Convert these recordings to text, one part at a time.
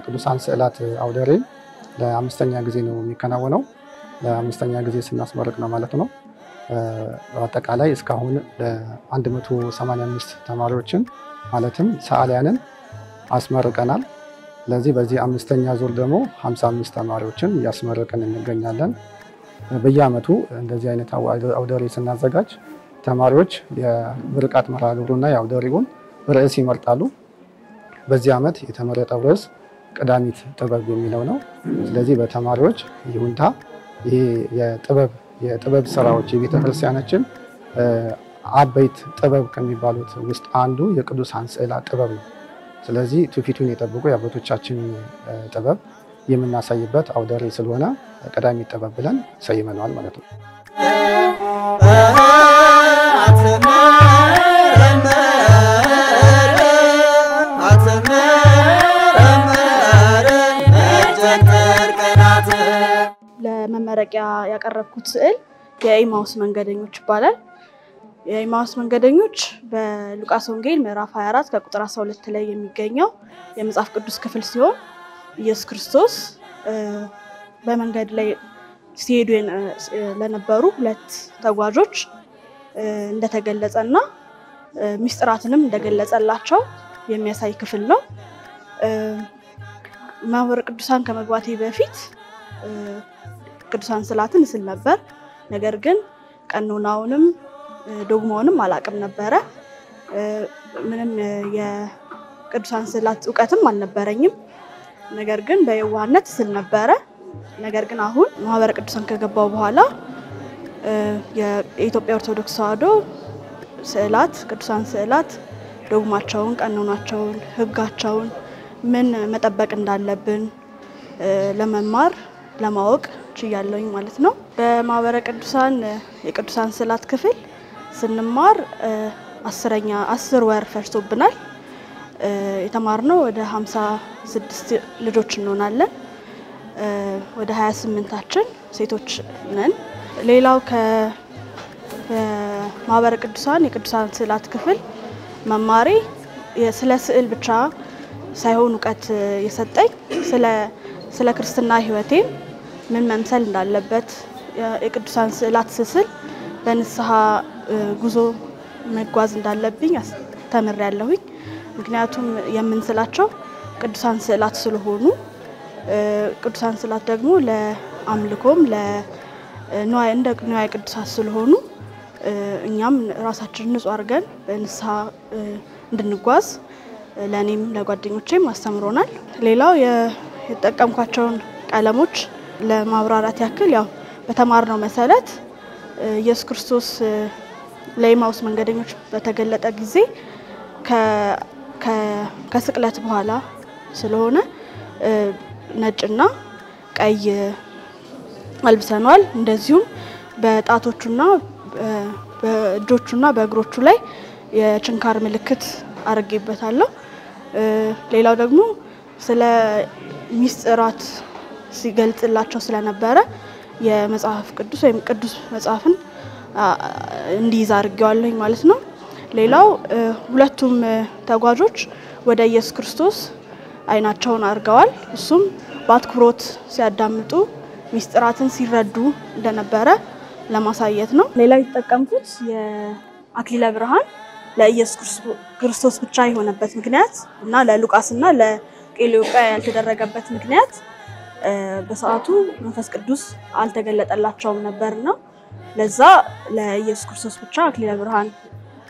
ቅዱሳን ስዕላት አውደ ርዕይ ለአምስተኛ ጊዜ ነው የሚከናወነው። ለአምስተኛ ጊዜ ስናስመርቅ ነው ማለት ነው። በአጠቃላይ እስካሁን ለ185 ተማሪዎችን ማለትም ሰዓሊያንን አስመርቀናል። ስለዚህ በዚህ አምስተኛ ዙር ደግሞ 55 ተማሪዎችን እያስመረቅን እንገኛለን። በየዓመቱ እንደዚህ አይነት አውደ ርዕይ ስናዘጋጅ ተማሪዎች የምርቃት መርሃ ግብሩና የአውደ ርዕዩን ርዕስ ይመርጣሉ። በዚህ ዓመት የተመረጠው ርዕስ ቀዳሚት ጥበብ የሚለው ነው። ስለዚህ በተማሪዎች ይሁንታ ይሄ የጥበብ ስራዎች የቤተክርስቲያናችን አበይት ጥበብ ከሚባሉት ውስጥ አንዱ የቅዱሳን ስዕላት ጥበብ ነው። ስለዚህ ትውፊቱን የጠበቁ የአባቶቻችን ጥበብ የምናሳይበት አውደ ርዕይ ስለሆነ ቀዳሚት ጥበብ ብለን ሰይመናል ማለት ነው። ለመመረቂያ ያቀረብኩት ስዕል የኤማውስ መንገደኞች ይባላል። የኤማውስ መንገደኞች በሉቃስ ወንጌል ምዕራፍ 24 ከቁጥር 12 ላይ የሚገኘው የመጽሐፍ ቅዱስ ክፍል ሲሆን ኢየሱስ ክርስቶስ በመንገድ ላይ ሲሄዱ ለነበሩ ሁለት ተጓዦች እንደተገለጸና ሚስጥራትንም እንደገለጸላቸው የሚያሳይ ክፍል ነው። ማህበረ ቅዱሳን ከመግባቴ በፊት ቅዱሳን ስዕላትን እስል ነበር። ነገር ግን ቀኖናውንም ዶግማውንም አላቅም ነበር። ምንም የቅዱሳን ስዕላት ዕውቀትም አልነበረኝም። ነገር ግን በየዋህነት እስል ነበር። ነገር ግን አሁን ማህበረ ቅዱሳን ከገባው በኋላ የኢትዮጵያ ኦርቶዶክስ ተዋሕዶ ስዕላት ቅዱሳን ስዕላት ዶግማቸውን፣ ቀኖናቸውን፣ ህጋቸውን ምን መጠበቅ እንዳለብን ለመማር ለማወቅ ችያለሁኝ ማለት ነው። በማህበረ ቅዱሳን የቅዱሳን ስዕላት ክፍል ስንማር 10 ወር ፈጅቶብናል። የተማርነው ወደ 56 ልጆች እንሆናለን። ወደ 28ታችን ሴቶች ነን። ሌላው ከማህበረ ቅዱሳን የቅዱሳን ስዕላት ክፍል መማሬ ስለ ስዕል ብቻ ሳይሆን ዕውቀት የሰጠኝ ስለ ክርስትና ህይወቴ ምን መምሰል እንዳለበት የቅዱሳን ስዕላት ስስል በንስሐ ጉዞ መጓዝ እንዳለብኝ ተምሬያለሁኝ። ምክንያቱም የምንስላቸው ቅዱሳን ስዕላት ስለሆኑ ቅዱሳን ስዕላት ደግሞ ለአምልኮም ለንዋየ ቅዱሳት ስለሆኑ እኛም ራሳችንን ንጹህ አድርገን በንስሐ እንድንጓዝ ለኔም ለጓደኞቼም አስተምሮናል። ሌላው የተጠቀምኳቸውን ቀለሞች ለማብራራት ያክል ያው በተማርነው መሰረት ኢየሱስ ክርስቶስ ለኤማውስ መንገደኞች በተገለጠ ጊዜ ከስቅለት በኋላ ስለሆነ ነጭና ቀይ አልብሰናል። እንደዚሁም በጣቶቹና በእጆቹና በእግሮቹ ላይ የችንካር ምልክት አርጌበታለሁ። ሌላው ደግሞ ስለ ሚስጥራት ሲገልጽላቸው ስለነበረ የመጽሐፍ ቅዱስ ወይም ቅዱስ መጽሐፍን እንዲይዝ አርጌዋለሁኝ ማለት ነው። ሌላው ሁለቱም ተጓዦች ወደ ኢየሱስ ክርስቶስ አይናቸውን አርገዋል። እሱም በአትኩሮት ሲያዳምጡ ሚስጥራትን ሲረዱ እንደነበረ ለማሳየት ነው። ሌላው የተጠቀምኩት የአክሊለ ብርሃን ለኢየሱስ ክርስቶስ ብቻ የሆነበት ምክንያት እና ለሉቃስና ለቄሌዮጳ ያልተደረገበት ምክንያት በሰዓቱ መንፈስ ቅዱስ አልተገለጠላቸውም ነበርና ለዛ ለኢየሱስ ክርስቶስ ብቻ አክሊለ ብርሃን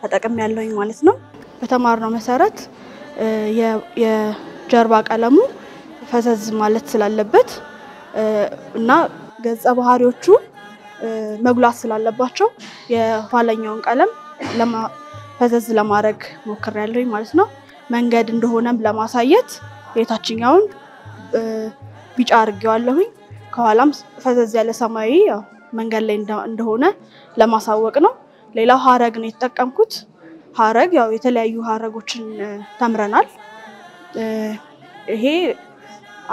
ተጠቅሜያለሁኝ ማለት ነው። በተማርነው መሰረት የጀርባ ቀለሙ ፈዘዝ ማለት ስላለበት እና ገጸ ባህሪዎቹ መጉላት ስላለባቸው የኋለኛውን ቀለም ፈዘዝ ለማድረግ ሞክሬያለሁኝ ማለት ነው። መንገድ እንደሆነም ለማሳየት የታችኛውን ቢጫ አድርጌዋለሁኝ ከኋላም ፈዘዝ ያለ ሰማያዊ ያው መንገድ ላይ እንደሆነ ለማሳወቅ ነው ሌላው ሐረግ ነው የተጠቀምኩት ሐረግ ያው የተለያዩ ሐረጎችን ተምረናል ይሄ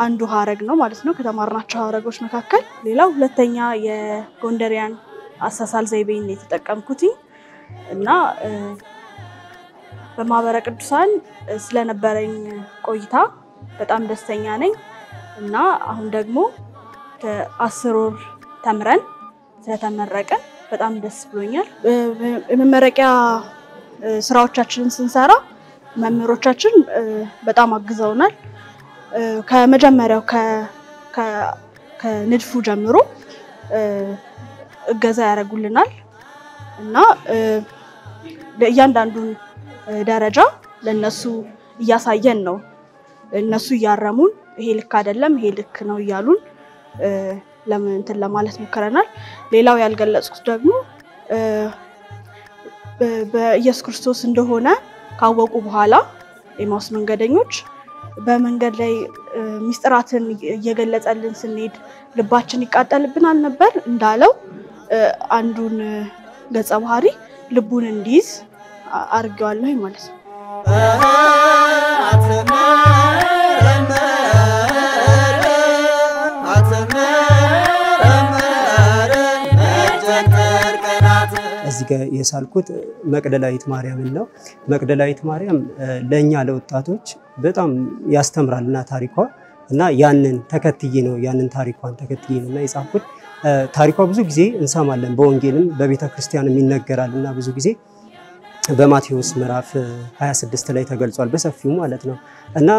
አንዱ ሐረግ ነው ማለት ነው ከተማርናቸው ሐረጎች መካከል ሌላው ሁለተኛ የጎንደሪያን አሳሳል ዘይቤን የተጠቀምኩት እና በማህበረ ቅዱሳን ስለነበረኝ ቆይታ በጣም ደስተኛ ነኝ እና አሁን ደግሞ 10 ወር ተምረን ስለተመረቀን በጣም ደስ ብሎኛል የመመረቂያ ስራዎቻችንን ስንሰራ መምህሮቻችን በጣም አግዘውናል ከመጀመሪያው ከንድፉ ጀምሮ እገዛ ያደርጉልናል እና ለእያንዳንዱን ደረጃ ለነሱ እያሳየን ነው እነሱ ያረሙን ይሄ ልክ አይደለም ይሄ ልክ ነው ይያሉን ለምን እንትን ለማለት ሞከረናል ሌላው ያልገለጽኩት ደግሞ በኢየሱስ ክርስቶስ እንደሆነ ካወቁ በኋላ ኤማውስ መንገደኞች በመንገድ ላይ ሚስጥራትን እየገለጸልን ስንሄድ ልባችን ይቃጠልብናል ነበር እንዳለው አንዱን ገጸ ባህሪ ልቡን እንዲይዝ አርጋዋለሁ ማለት ነው እዚህ ጋር የሳልኩት መቅደላዊት ማርያም ነው መቅደላዊት ማርያም ለኛ ለወጣቶች በጣም ያስተምራልና ታሪኳ እና ያንን ተከትዬ ነው ያንን ታሪኳን ተከትዬ ነውና የጻፍኩት ታሪኳ ብዙ ጊዜ እንሰማለን በወንጌልም በቤተክርስቲያንም ይነገራልና ብዙ ጊዜ በማቴዎስ ምዕራፍ 26 ላይ ተገልጿል በሰፊው ማለት ነው እና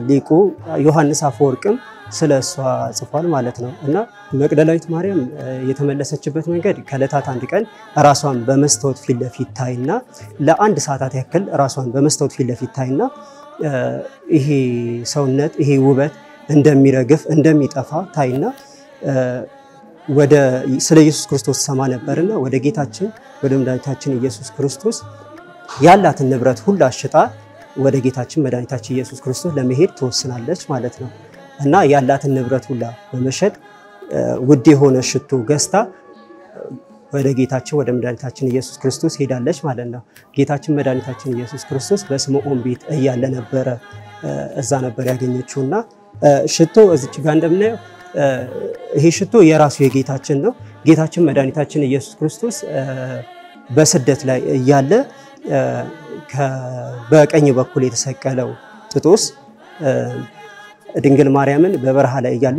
ሊቁ ዮሐንስ አፈወርቅም ስለሷ ጽፏል ማለት ነው እና መቅደላዊት ማርያም የተመለሰችበት መንገድ ከለታት አንድ ቀን ራሷን በመስተውት ፊት ለፊት ታይና ለአንድ ሰዓታት ያክል ራሷን በመስተውት ፊት ለፊት ታይና ይሄ ሰውነት ይሄ ውበት እንደሚረግፍ እንደሚጠፋ ታይና ወደ ስለ ኢየሱስ ክርስቶስ ሰማ ነበርና ወደ ጌታችን ወደ መድኃኒታችን ኢየሱስ ክርስቶስ ያላትን ንብረት ሁሉ አሽጣ ወደ ጌታችን መድኃኒታችን ኢየሱስ ክርስቶስ ለመሄድ ተወስናለች ማለት ነው እና ያላትን ንብረት ሁሉ በመሸጥ ውድ የሆነ ሽቶ ገዝታ ወደ ጌታችን ወደ መድኃኒታችን ኢየሱስ ክርስቶስ ሄዳለች ማለት ነው ጌታችን መድኃኒታችን ኢየሱስ ክርስቶስ በስምዖን ቤት እያለ ነበር እዛ ነበር ያገኘችውና ሽቶ እዚች ጋር እንደምናየው ይሄ ሽቶ የራሱ የጌታችን ነው ጌታችን መድኃኒታችን ኢየሱስ ክርስቶስ በስደት ላይ እያለ በቀኝ በኩል የተሰቀለው ጥጦስ ድንግል ማርያምን በበረሃ ላይ እያሉ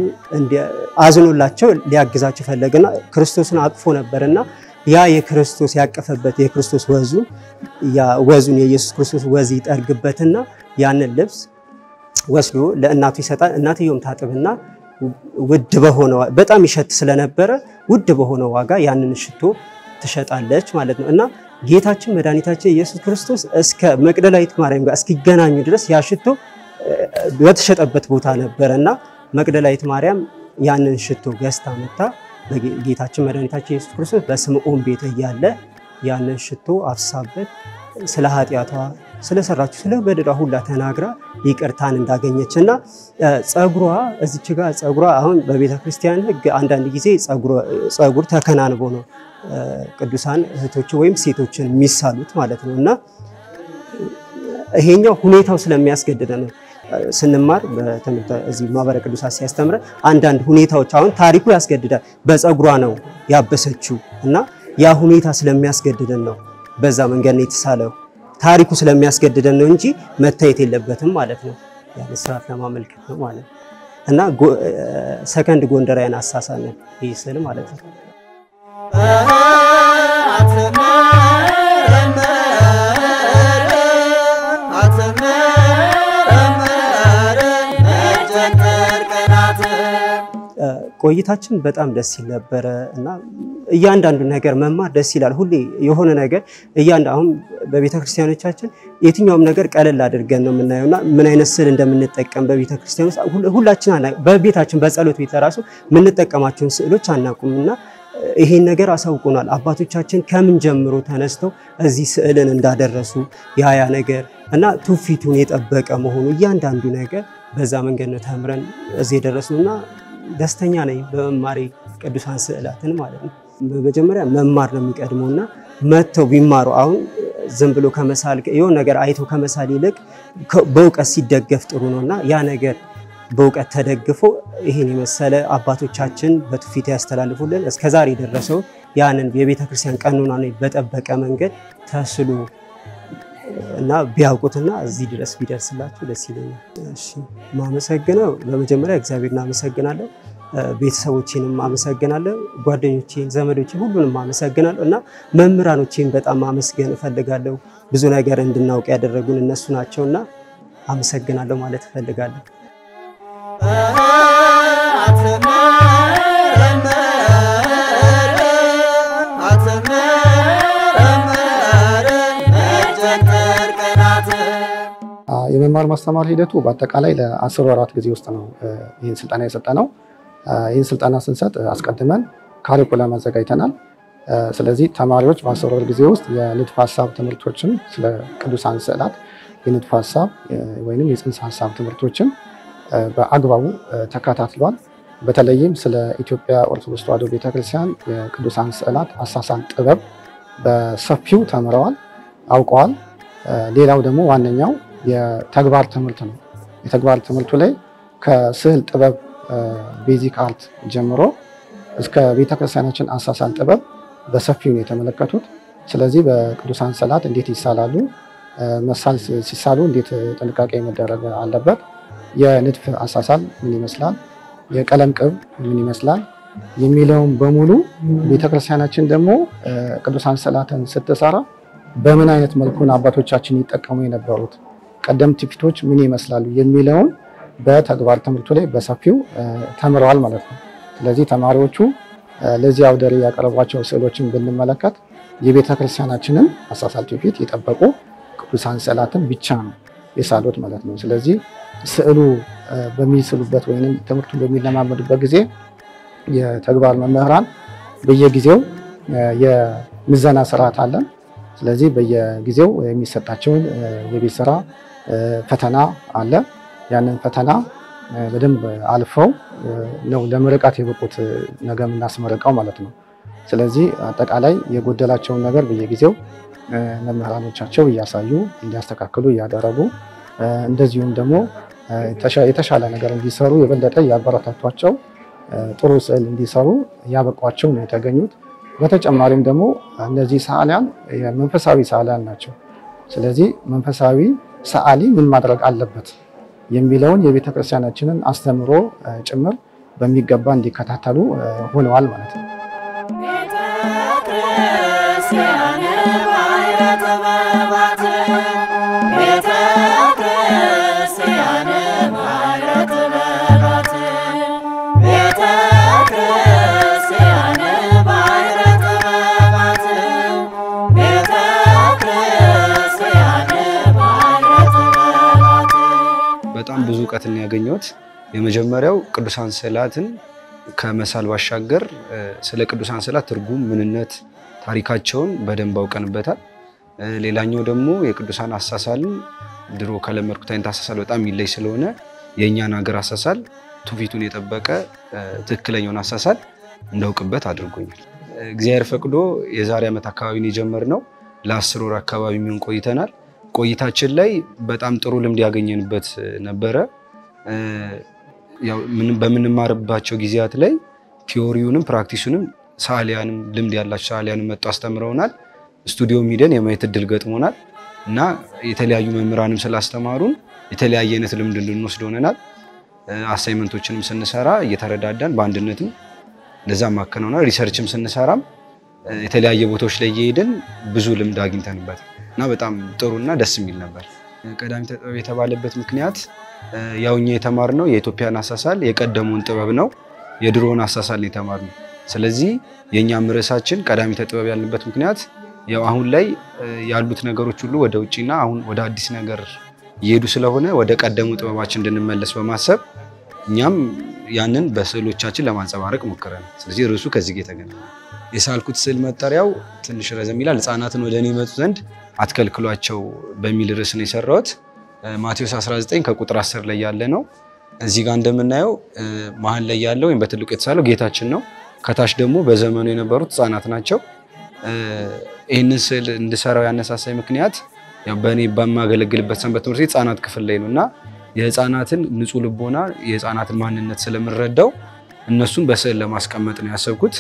አዝኖላቸው ሊያግዛቸው ፈለገና ክርስቶስን አቅፎ ነበርና ያ የክርስቶስ ያቀፈበት የክርስቶስ ወዙን የኢየሱስ ክርስቶስ ወዝ ይጠርግበትና ያንን ልብስ ወስዶ ለእናቱ ይሰጣል እናትየውም ታጥብና ውድ በሆነ በጣም ይሸት ስለነበረ ውድ በሆነ ዋጋ ያንን ሽቶ ትሸጣለች ማለት ነው እና ጌታችን መድኃኒታችን ኢየሱስ ክርስቶስ እስከ መቅደላዊት ማርያም ጋር እስኪገናኙ ድረስ ያ ሽቶ በተሸጠበት ቦታ ነበርና መቅደላዊት ማርያም ያንን ሽቶ ገዝታ መጣ ጌታችን መድኃኒታችን ኢየሱስ ክርስቶስ በስምዖን ቤት እያለ ያንን ሽቶ አፍሳበት ስለ ኃጢያቷ ስለሰራችሁ ስለ በደሏ ሁላ ተናግራ ይቅርታን እንዳገኘችና ጸጉሯ እዚች ጋር ጸጉሯ አሁን በቤተክርስቲያን ሕግ አንዳንድ ጊዜ ጸጉር ተከናንቦ ነው ቅዱሳን እህቶች ወይም ሴቶችን የሚሳሉት ማለት ነውና ይሄኛው ሁኔታው ስለሚያስገድደ ነው ስንማር በትምህርት እዚህ ማህበረ ቅዱሳን ሲያስተምረ አንዳንድ ሁኔታዎች አሁን ታሪኩ ያስገድዳል በጸጉሯ ነው ያበሰችው እና ያ ሁኔታ ስለሚያስገድደን ነው በዛ መንገድ ነው የተሳለው ታሪኩ ስለሚያስገድደን ነው እንጂ መታየት የለበትም ማለት ነው ያን ስራት ለማመልከት ነው ማለት እና ሰከንድ ጎንደራያን አሳሳነ ይስል ማለት ነው ቆይታችን በጣም ደስ ይል ነበር እና እያንዳንዱ ነገር መማር ደስ ይላል ሁሌ የሆነ ነገር አሁን በቤተክርስቲያኖቻችን የትኛውም ነገር ቀለል አድርገን ነው የምናየውና ምን አይነት ስዕል እንደምንጠቀም በቤተክርስቲያን ውስጥ ሁላችን በቤታችን በጸሎት ቤት ራሱ ምን ተጠቀማቸውን ስዕሎች አናቁምና ይሄን ነገር አሳውቁናል። አባቶቻችን ከምን ጀምሮ ተነስተው እዚህ ስዕልን እንዳደረሱ ያ ነገር እና ትውፊቱን የጠበቀ መሆኑ እያንዳንዱ ነገር በዛ መንገድ ነው ተምረን እዚህ የደረስነውና ደስተኛ ነኝ በመማሬ ቅዱሳን ስዕላትን ማለት ነው። በመጀመሪያ መማር ነው የሚቀድመውና መተው ቢማሩ አሁን ዝም ብሎ ከመሳል የሆነ ነገር አይቶ ከመሳል ይልቅ በእውቀት ሲደገፍ ጥሩ ነውና ያ ነገር በእውቀት ተደግፎ ይሄን የመሰለ አባቶቻችን በትውፊት ያስተላልፉልን እስከዛሬ ደረሰው ያንን የቤተክርስቲያን ቀኖና ነው በጠበቀ መንገድ ተስሉ እና ቢያውቁትና እዚህ ድረስ ቢደርስላችሁ ደስ ይለኛል። እሺ ማመሰግነው በመጀመሪያ እግዚአብሔርን አመሰግናለሁ። ቤተሰቦቼንም አመሰግናለሁ። ጓደኞቼን፣ ዘመዶቼን ሁሉንም አመሰግናለሁ እና መምህራኖቼን በጣም ማመስገን እፈልጋለሁ። ብዙ ነገር እንድናውቅ ያደረጉን እነሱ ናቸውና አመሰግናለሁ ማለት እፈልጋለሁ። የመማር ማስተማር ሂደቱ በአጠቃላይ ለ10 ወራት ጊዜ ውስጥ ነው ይህን ስልጠና የሰጠነው። ይህን ስልጠና ስንሰጥ አስቀድመን ካሪኩለም አዘጋጅተናል። ስለዚህ ተማሪዎች በ10 ወር ጊዜ ውስጥ የንድፈ ሐሳብ ትምህርቶችን ስለ ቅዱሳን ስዕላት የንድፈ ሐሳብ ወይንም የጽንሰ ሐሳብ ትምህርቶችን በአግባቡ ተከታትሏል። በተለይም ስለ ኢትዮጵያ ኦርቶዶክስ ተዋሕዶ ቤተክርስቲያን የቅዱሳን ስዕላት አሳሳል ጥበብ በሰፊው ተምረዋል፣ አውቀዋል። ሌላው ደግሞ ዋነኛው የተግባር ትምህርት ነው። የተግባር ትምህርቱ ላይ ከስዕል ጥበብ ቤዚክ አርት ጀምሮ እስከ ቤተክርስቲያናችን አሳሳል ጥበብ በሰፊው ነው የተመለከቱት። ስለዚህ በቅዱሳን ስዕላት እንዴት ይሳላሉ፣ መሳል ሲሳሉ እንዴት ጥንቃቄ መደረግ አለበት፣ የንድፍ አሳሳል ምን ይመስላል፣ የቀለም ቅብ ምን ይመስላል የሚለውን በሙሉ ቤተክርስቲያናችን ደግሞ ቅዱሳን ስዕላትን ስትሰራ በምን አይነት መልኩ አባቶቻችን ይጠቀሙ የነበሩት ቀደምት ትውፊቶች ምን ይመስላሉ የሚለውን በተግባር ትምህርቱ ላይ በሰፊው ተምረዋል ማለት ነው። ስለዚህ ተማሪዎቹ ለዚህ አውደ ርዕይ ያቀረቧቸው ስዕሎችን ብንመለከት የቤተክርስቲያናችንን አሳሳል ትውፊት የጠበቁ ቅዱሳን ስዕላትን ብቻ ነው የሳሉት ማለት ነው። ስለዚህ ስዕሉ በሚስሉበት ወይንም ትምህርቱን በሚለማመዱበት ጊዜ የተግባር መምህራን በየጊዜው የምዘና ስርዓት አለን። ስለዚህ በየጊዜው የሚሰጣቸውን የቤት ስራ ፈተና አለ። ያንን ፈተና በደንብ አልፈው ነው ለምርቃት የበቁት ነገ የምናስመርቀው ማለት ነው። ስለዚህ አጠቃላይ የጎደላቸውን ነገር በየጊዜው መምህራኖቻቸው እያሳዩ እንዲያስተካክሉ እያደረጉ እንደዚሁም ደግሞ የተሻለ ነገር እንዲሰሩ የበለጠ ያበረታቷቸው ጥሩ ስዕል እንዲሰሩ ያበቋቸው ነው የተገኙት። በተጨማሪም ደግሞ እነዚህ ሰዓሊያን መንፈሳዊ ሰዓሊያን ናቸው። ስለዚህ መንፈሳዊ ሰዓሊ ምን ማድረግ አለበት የሚለውን የቤተክርስቲያናችንን አስተምሮ ጭምር በሚገባ እንዲከታተሉ ሆነዋል ማለት ነው። በጣም ብዙ ዕውቀትን ያገኘሁት የመጀመሪያው ቅዱሳን ስዕላትን ከመሳል ባሻገር ስለ ቅዱሳን ስዕላት ትርጉም፣ ምንነት፣ ታሪካቸውን በደንብ አውቀንበታል። ሌላኛው ደግሞ የቅዱሳን አሳሳልን ድሮ ከለመድኩት አይነት አሳሳል በጣም የሚለይ ስለሆነ የእኛን ሀገር አሳሳል ትውፊቱን የጠበቀ ትክክለኛውን አሳሳል እንዳውቅበት አድርጎኛል። እግዚአብሔር ፈቅዶ የዛሬ ዓመት አካባቢ ነው የጀመርነው። ለ10 ወር አካባቢ የሚሆን ቆይተናል። ቆይታችን ላይ በጣም ጥሩ ልምድ ያገኘንበት ነበረ። ያው በምንማርባቸው ጊዜያት ላይ ቲዮሪውንም ፕራክቲሱንም ሰዓሊያንም ልምድ ያላቸው ሰዓሊያንም መጥተው አስተምረውናል። ስቱዲዮ ሄደን የማየት እድል ገጥሞናል እና የተለያዩ መምህራንም ስላስተማሩን የተለያየ አይነት ልምድ እንድንወስድ ሆነናል። አሳይመንቶችንም ስንሰራ እየተረዳዳን በአንድነትም ለዛም ማከናወናል። ሪሰርችም ስንሰራም የተለያየ ቦታዎች ላይ እየሄድን ብዙ ልምድ አግኝተንበታል እና በጣም ጥሩና ደስ የሚል ነበር። ቀዳሚተ ጥበብ የተባለበት ምክንያት ያውኛ የተማርነው የኢትዮጵያን አሳሳል የቀደሙን ጥበብ ነው፣ የድሮውን አሳሳል የተማርነው። ስለዚህ የኛም ርዕሳችን ቀዳሚተ ጥበብ ያልንበት ምክንያት ያው አሁን ላይ ያሉት ነገሮች ሁሉ ወደ ውጪና አሁን ወደ አዲስ ነገር እየሄዱ ስለሆነ ወደ ቀደሙ ጥበባችን እንድንመለስ በማሰብ እኛም ያንን በስዕሎቻችን ለማንጸባረቅ ሞክረናል። ስለዚህ ርዕሱ ከዚህ ጋር የተገናኘ የሳልኩት ስዕል መጠሪያው ትንሽ ረዘም ይላል። ሕፃናትን ወደ እኔ ይመጡ ዘንድ አትከልክሏቸው በሚል ርዕስ ነው የሰራሁት። ማቴዎስ 19 ከቁጥር 10 ላይ ያለ ነው። እዚህ ጋር እንደምናየው መሀል ላይ ያለው ወይም በትልቁ የተሳለው ጌታችን ነው። ከታች ደግሞ በዘመኑ የነበሩት ሕፃናት ናቸው። ይህንን ስዕል እንድሰራው ያነሳሳይ ምክንያት ያው በእኔ በማገለግልበት ሰንበት ትምህርት ቤት ሕፃናት ክፍል ላይ ነውና የሕፃናትን ንጹህ ልቦና የሕፃናትን ማንነት ስለምንረዳው እነሱን በስዕል ለማስቀመጥ ነው ያሰብኩት።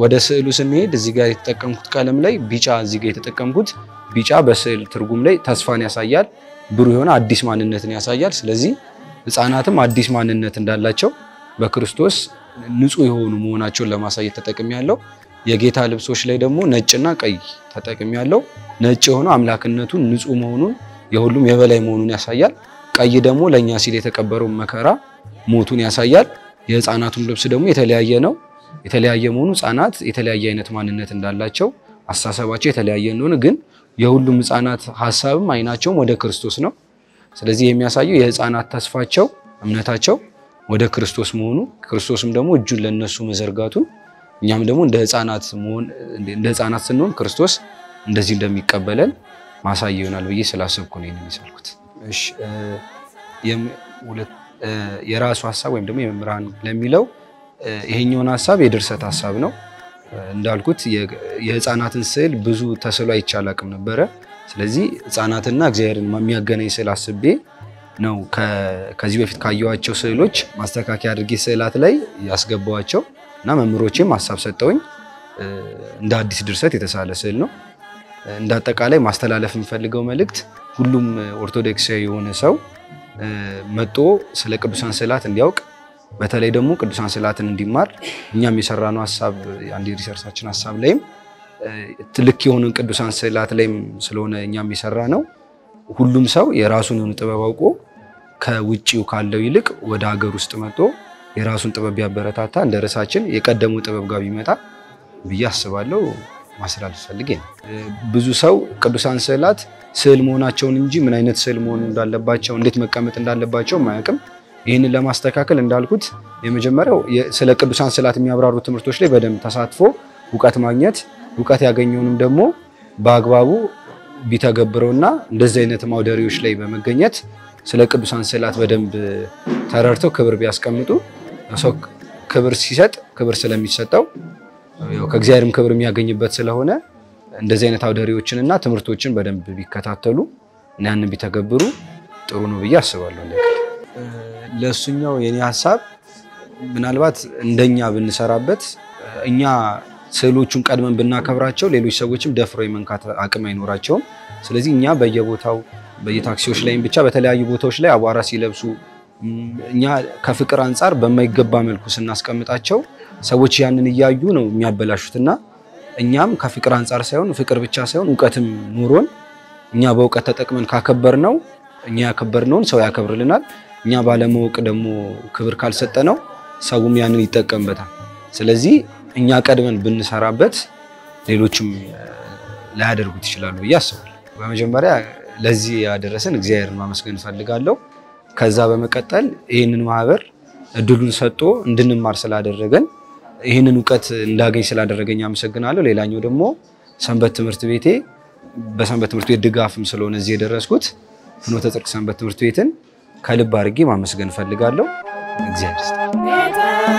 ወደ ስዕሉ ስንሄድ እዚህ ጋር የተጠቀምኩት ቀለም ላይ ቢጫ እዚህ ጋር የተጠቀምኩት ቢጫ በስዕል ትርጉም ላይ ተስፋን ያሳያል፣ ብሩህ የሆነ አዲስ ማንነትን ያሳያል። ስለዚህ ሕፃናትም አዲስ ማንነት እንዳላቸው በክርስቶስ ንጹህ የሆኑ መሆናቸውን ለማሳየት ተጠቅሜያለሁ። የጌታ ልብሶች ላይ ደግሞ ነጭና ቀይ ተጠቅሜያለሁ። ነጭ የሆነው አምላክነቱን ንጹህ መሆኑን የሁሉም የበላይ መሆኑን ያሳያል። ቀይ ደግሞ ለኛ ሲል የተቀበረው መከራ ሞቱን ያሳያል። የሕፃናቱም ልብስ ደግሞ የተለያየ ነው። የተለያየ መሆኑ ሕፃናት የተለያየ አይነት ማንነት እንዳላቸው አስተሳሰባቸው የተለያየ እንደሆነ ግን የሁሉም ሕፃናት ሐሳብም አይናቸውም ወደ ክርስቶስ ነው። ስለዚህ የሚያሳየው የሕፃናት ተስፋቸው እምነታቸው ወደ ክርስቶስ መሆኑ ክርስቶስም ደግሞ እጁን ለነሱ መዘርጋቱን እኛም ደግሞ እንደ ሕፃናት ስንሆን ክርስቶስ እንደዚህ እንደሚቀበለን ማሳያ ይሆናል ብዬ ስላሰብኩ ነው ይሄንን የሳልኩት። እሺ የራሱ ሐሳብ ወይም ደግሞ የመምህራን ለሚለው ይሄኛውን ሐሳብ የድርሰት ሐሳብ ነው። እንዳልኩት የሕፃናትን ስዕል ብዙ ተስሎ አይቻል አቅም ነበረ። ስለዚህ ሕፃናትና እግዚአብሔርን የሚያገናኝ ስዕል አስቤ ነው ከዚህ በፊት ካየኋቸው ስዕሎች ማስተካከያ አድርጌ ስዕላት ላይ ያስገባዋቸው እና መምህሮቼም ሐሳብ ሰጠውኝ እንደ አዲስ ድርሰት የተሳለ ስዕል ነው። እንደ አጠቃላይ ማስተላለፍ የምፈልገው መልእክት ሁሉም ኦርቶዶክሳዊ የሆነ ሰው መጥቶ ስለ ቅዱሳን ስዕላት እንዲያውቅ በተለይ ደግሞ ቅዱሳን ስዕላትን እንዲማር እኛም የሰራነው ሐሳብ አንድ ሪሰርቻችን ሐሳብ ላይም ትልቅ የሆኑ ቅዱሳን ስዕላት ላይም ስለሆነ እኛም የሰራነው ሁሉም ሰው የራሱን የሆነ ጥበብ አውቆ ከውጪው ካለው ይልቅ ወደ ሀገር ውስጥ መጥቶ የራሱን ጥበብ ቢያበረታታ እንደ ርዕሳችን የቀደሙ ጥበብ ጋር ቢመጣ ብዬ አስባለሁ። ማስተላለፍ ፈልጌ ነው። ብዙ ሰው ቅዱሳን ስዕላት ስዕል መሆናቸውን እንጂ ምን አይነት ስዕል መሆን እንዳለባቸው እንዴት መቀመጥ እንዳለባቸው ማያውቅም። ይህንን ለማስተካከል እንዳልኩት የመጀመሪያው ስለ ቅዱሳን ስዕላት የሚያብራሩ ትምህርቶች ላይ በደንብ ተሳትፎ እውቀት ማግኘት፣ እውቀት ያገኘውንም ደግሞ በአግባቡ ቢተገብረውና እንደዚህ አይነት ማውደሪዎች ላይ በመገኘት ስለ ቅዱሳን ስዕላት በደንብ ተረድተው ክብር ቢያስቀምጡ ሰው ክብር ሲሰጥ ክብር ስለሚሰጠው ያው ከእግዚአብሔርም ክብር የሚያገኝበት ስለሆነ እንደዚህ አይነት አውደሪዎችንና ትምህርቶችን በደንብ ቢከታተሉ እና ያንን ቢተገብሩ ጥሩ ነው ብዬ አስባለሁ። ለሱኛው የኔ ሐሳብ ምናልባት እንደኛ ብንሰራበት እኛ ስዕሎቹን ቀድመን ብናከብራቸው ሌሎች ሰዎችም ደፍረው የመንካት አቅም አይኖራቸውም። ስለዚህ እኛ በየቦታው በየታክሲዎች ላይም ብቻ በተለያዩ ቦታዎች ላይ አቧራ ሲለብሱ እኛ ከፍቅር አንፃር በማይገባ መልኩ ስናስቀምጣቸው ሰዎች ያንን እያዩ ነው የሚያበላሹትና እኛም ከፍቅር አንፃር ሳይሆን ፍቅር ብቻ ሳይሆን እውቀትም ኑሮን እኛ በእውቀት ተጠቅመን ካከበርነው እኛ ያከበርነውን ሰው ያከብርልናል። እኛ ባለማወቅ ደግሞ ክብር ካልሰጠነው ሰውም ያንን ይጠቀምበታል። ስለዚህ እኛ ቀድመን ብንሰራበት ሌሎችም ላያደርጉት ይችላሉ ብዬ አስባለሁ። በመጀመሪያ ለዚህ ያደረሰን እግዚአብሔርን ማመስገን ፈልጋለሁ። ከዛ በመቀጠል ይህንን ማህበር እድሉን ሰጥቶ እንድንማር ስላደረገን ይህንን እውቀት እንዳገኝ ስላደረገኝ አመሰግናለሁ። ሌላኛው ደግሞ ሰንበት ትምህርት ቤቴ በሰንበት ትምህርት ቤት ድጋፍም ስለሆነ እዚህ የደረስኩት ፍኖተ ጽድቅ ሰንበት ትምህርት ቤትን ከልብ አድርጌ ማመስገን ፈልጋለሁ። እግዚአብሔር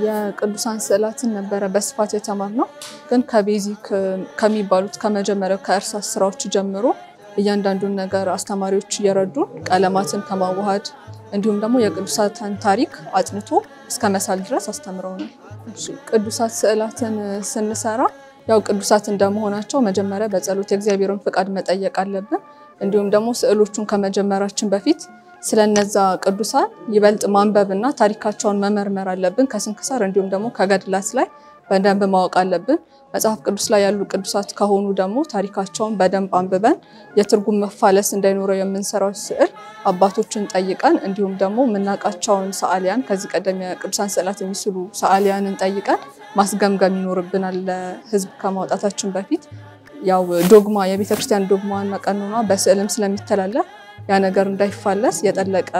የቅዱሳን ስዕላትን ነበረ በስፋት የተማርነው። ግን ከቤዚክ ከሚባሉት ከመጀመሪያው ከእርሳስ ስራዎች ጀምሮ እያንዳንዱን ነገር አስተማሪዎች እየረዱ ቀለማትን ከማዋሃድ እንዲሁም ደግሞ የቅዱሳትን ታሪክ አጥንቶ እስከ መሳል ድረስ አስተምረውናል። ቅዱሳት ስዕላትን ስንሰራ ያው ቅዱሳት እንደመሆናቸው መጀመሪያ በጸሎት የእግዚአብሔርን ፍቃድ መጠየቅ አለብን። እንዲሁም ደግሞ ስዕሎቹን ከመጀመራችን በፊት ስለነዛ ቅዱሳን ይበልጥ ማንበብና ታሪካቸውን መመርመር አለብን ከስንክሳር እንዲሁም ደግሞ ከገድላት ላይ በደንብ ማወቅ አለብን። መጽሐፍ ቅዱስ ላይ ያሉ ቅዱሳት ከሆኑ ደግሞ ታሪካቸውን በደንብ አንብበን የትርጉም መፋለስ እንዳይኖረው የምንሰራው ስዕል አባቶችን ጠይቀን እንዲሁም ደግሞ የምናውቃቸውን ሰዓሊያን ከዚህ ቀደም የቅዱሳን ስዕላት የሚስሉ ሰዓሊያንን ጠይቀን ማስገምገም ይኖርብናል። ለህዝብ ከማውጣታችን በፊት ያው ዶግማ የቤተክርስቲያን ዶግማና ቀኖና በስዕልም ስለሚተላለፍ ያ ነገር እንዳይፋለስ የጠለቀ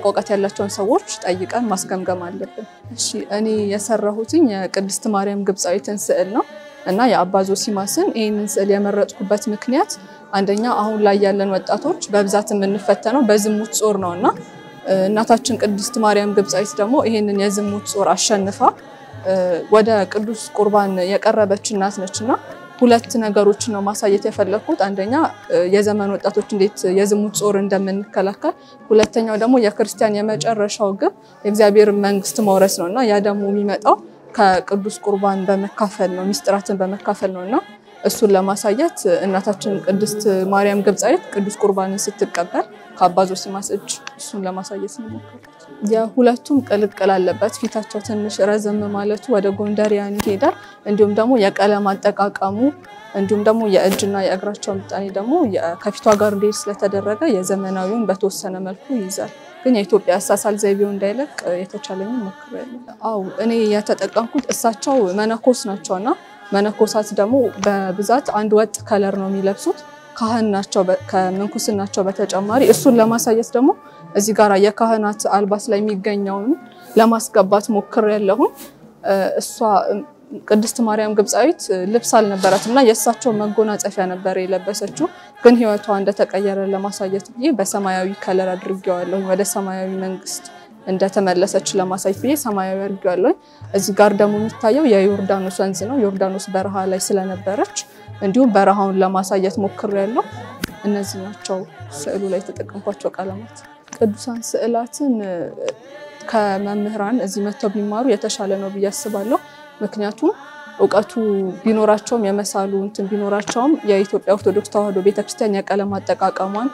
እውቀት ያላቸውን ሰዎች ጠይቀን ማስገምገም አለብን። እሺ እኔ የሰራሁትኝ የቅድስት ማርያም ግብጻዊትን ስዕል ነው እና የአባ ዞሲማስን ይሄንን ስዕል የመረጥኩበት ምክንያት አንደኛ አሁን ላይ ያለን ወጣቶች በብዛት የምንፈተነው በዝሙት ጾር ነውና እናታችን ቅድስት ማርያም ግብጻዊት ደግሞ ይሄንን የዝሙት ጾር አሸንፋ ወደ ቅዱስ ቁርባን የቀረበች እናት ነችና ሁለት ነገሮችን ነው ማሳየት የፈለኩት። አንደኛ የዘመን ወጣቶች እንዴት የዝሙት ጾር እንደምንከላከል፣ ሁለተኛው ደግሞ የክርስቲያን የመጨረሻው ግብ የእግዚአብሔር መንግስት መውረስ ነውና ያ ደግሞ የሚመጣው ከቅዱስ ቁርባን በመካፈል ነው፣ ሚስጥራትን በመካፈል ነውና እሱን ለማሳየት እናታችን ቅድስት ማርያም ግብጻዊት ቅዱስ ቁርባንን ስትቀበል ከአባ ዞሲማስ እጅ እሱን ለማሳየት ነው ሞከርኩት። የሁለቱም ቅልቅል አለበት። ፊታቸው ትንሽ ረዘም ማለቱ ወደ ጎንደሪያን ይሄዳል። እንዲሁም ደግሞ የቀለም አጠቃቀሙ እንዲሁም ደግሞ የእጅና የእግራቸው ምጣኔ ደግሞ ከፊቷ ጋር እንዲሄድ ስለተደረገ የዘመናዊውን በተወሰነ መልኩ ይይዛል። ግን የኢትዮጵያ አሳሳል ዘይቤው እንዳይለቅ የተቻለኝ ሞክሬያለሁ። አው እኔ የተጠቀምኩት እሳቸው መነኮስ ናቸውና መነኮሳት ደግሞ በብዛት አንድ ወጥ ከለር ነው የሚለብሱት። ካህን ናቸው። ከምንኩስናቸው በተጨማሪ እሱን ለማሳየት ደግሞ እዚህ ጋር የካህናት አልባስ ላይ የሚገኘውን ለማስገባት ሞክሬያለሁ። እሷ ቅድስት ማርያም ግብጻዊት ልብስ አልነበራትና የእሳቸው መጎናጸፊያ ነበር የለበሰችው። ግን ህይወቷ እንደተቀየረ ለማሳየት ብዬ በሰማያዊ ከለር አድርጌዋለሁ። ወደ ሰማያዊ መንግስት እንደተመለሰች ለማሳየት ብዬ ሰማያዊ አድርጌዋለሁ። እዚህ ጋር ደግሞ የሚታየው የዮርዳኖስ ወንዝ ነው። ዮርዳኖስ በረሃ ላይ ስለነበረች እንዲሁም በረሃውን ለማሳየት ሞክሬያለሁ። እነዚህ ናቸው ስዕሉ ላይ የተጠቀምኳቸው ቀለማት። ቅዱሳን ስዕላትን ከመምህራን እዚህ መጥተው ቢማሩ የተሻለ ነው ብዬ አስባለሁ። ምክንያቱም እውቀቱ ቢኖራቸውም የመሳሉ እንትን ቢኖራቸውም የኢትዮጵያ ኦርቶዶክስ ተዋሕዶ ቤተክርስቲያን የቀለም አጠቃቀሟን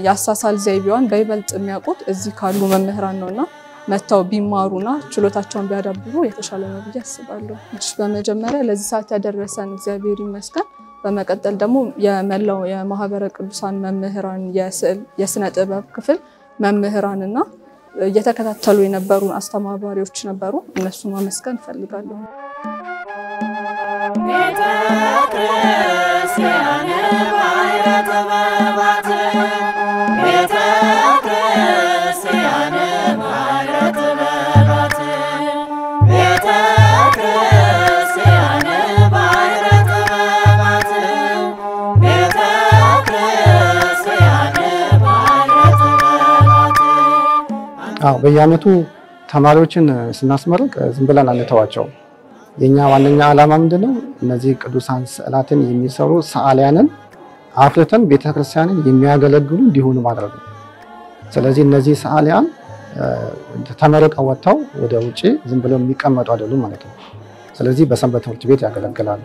ያሳሳል ዘይቤዋን በይበልጥ የሚያውቁት እዚህ ካሉ መምህራን ነውና መጥተው ቢማሩና ችሎታቸውን ቢያዳብሩ የተሻለ ነው ብዬ አስባለሁ። በመጀመሪያ ለዚህ ሰዓት ያደረሰን እግዚአብሔር ይመስገን። በመቀጠል ደግሞ የመላው የማህበረ ቅዱሳን መምህራን የስነ ጥበብ ክፍል መምህራንና እየተከታተሉ የነበሩ አስተማሪዎች ነበሩ። እነሱን ማመስገን ፈልጋለሁ። በየዓመቱ ተማሪዎችን ስናስመርቅ ዝም ብለን አንተዋቸው። የኛ ዋነኛ ዓላማ ምንድነው? እነዚህ ቅዱሳን ስዕላትን የሚሰሩ ሰዓሊያንን አፍርተን ቤተክርስቲያንን የሚያገለግሉ እንዲሆኑ ማድረግ ነው። ስለዚህ እነዚህ ሰዓሊያን ተመርቀው ወጥተው ወደ ውጪ ዝም ብለው የሚቀመጡ አይደሉም ማለት ነው። ስለዚህ በሰንበት ትምህርት ቤት ያገለግላሉ።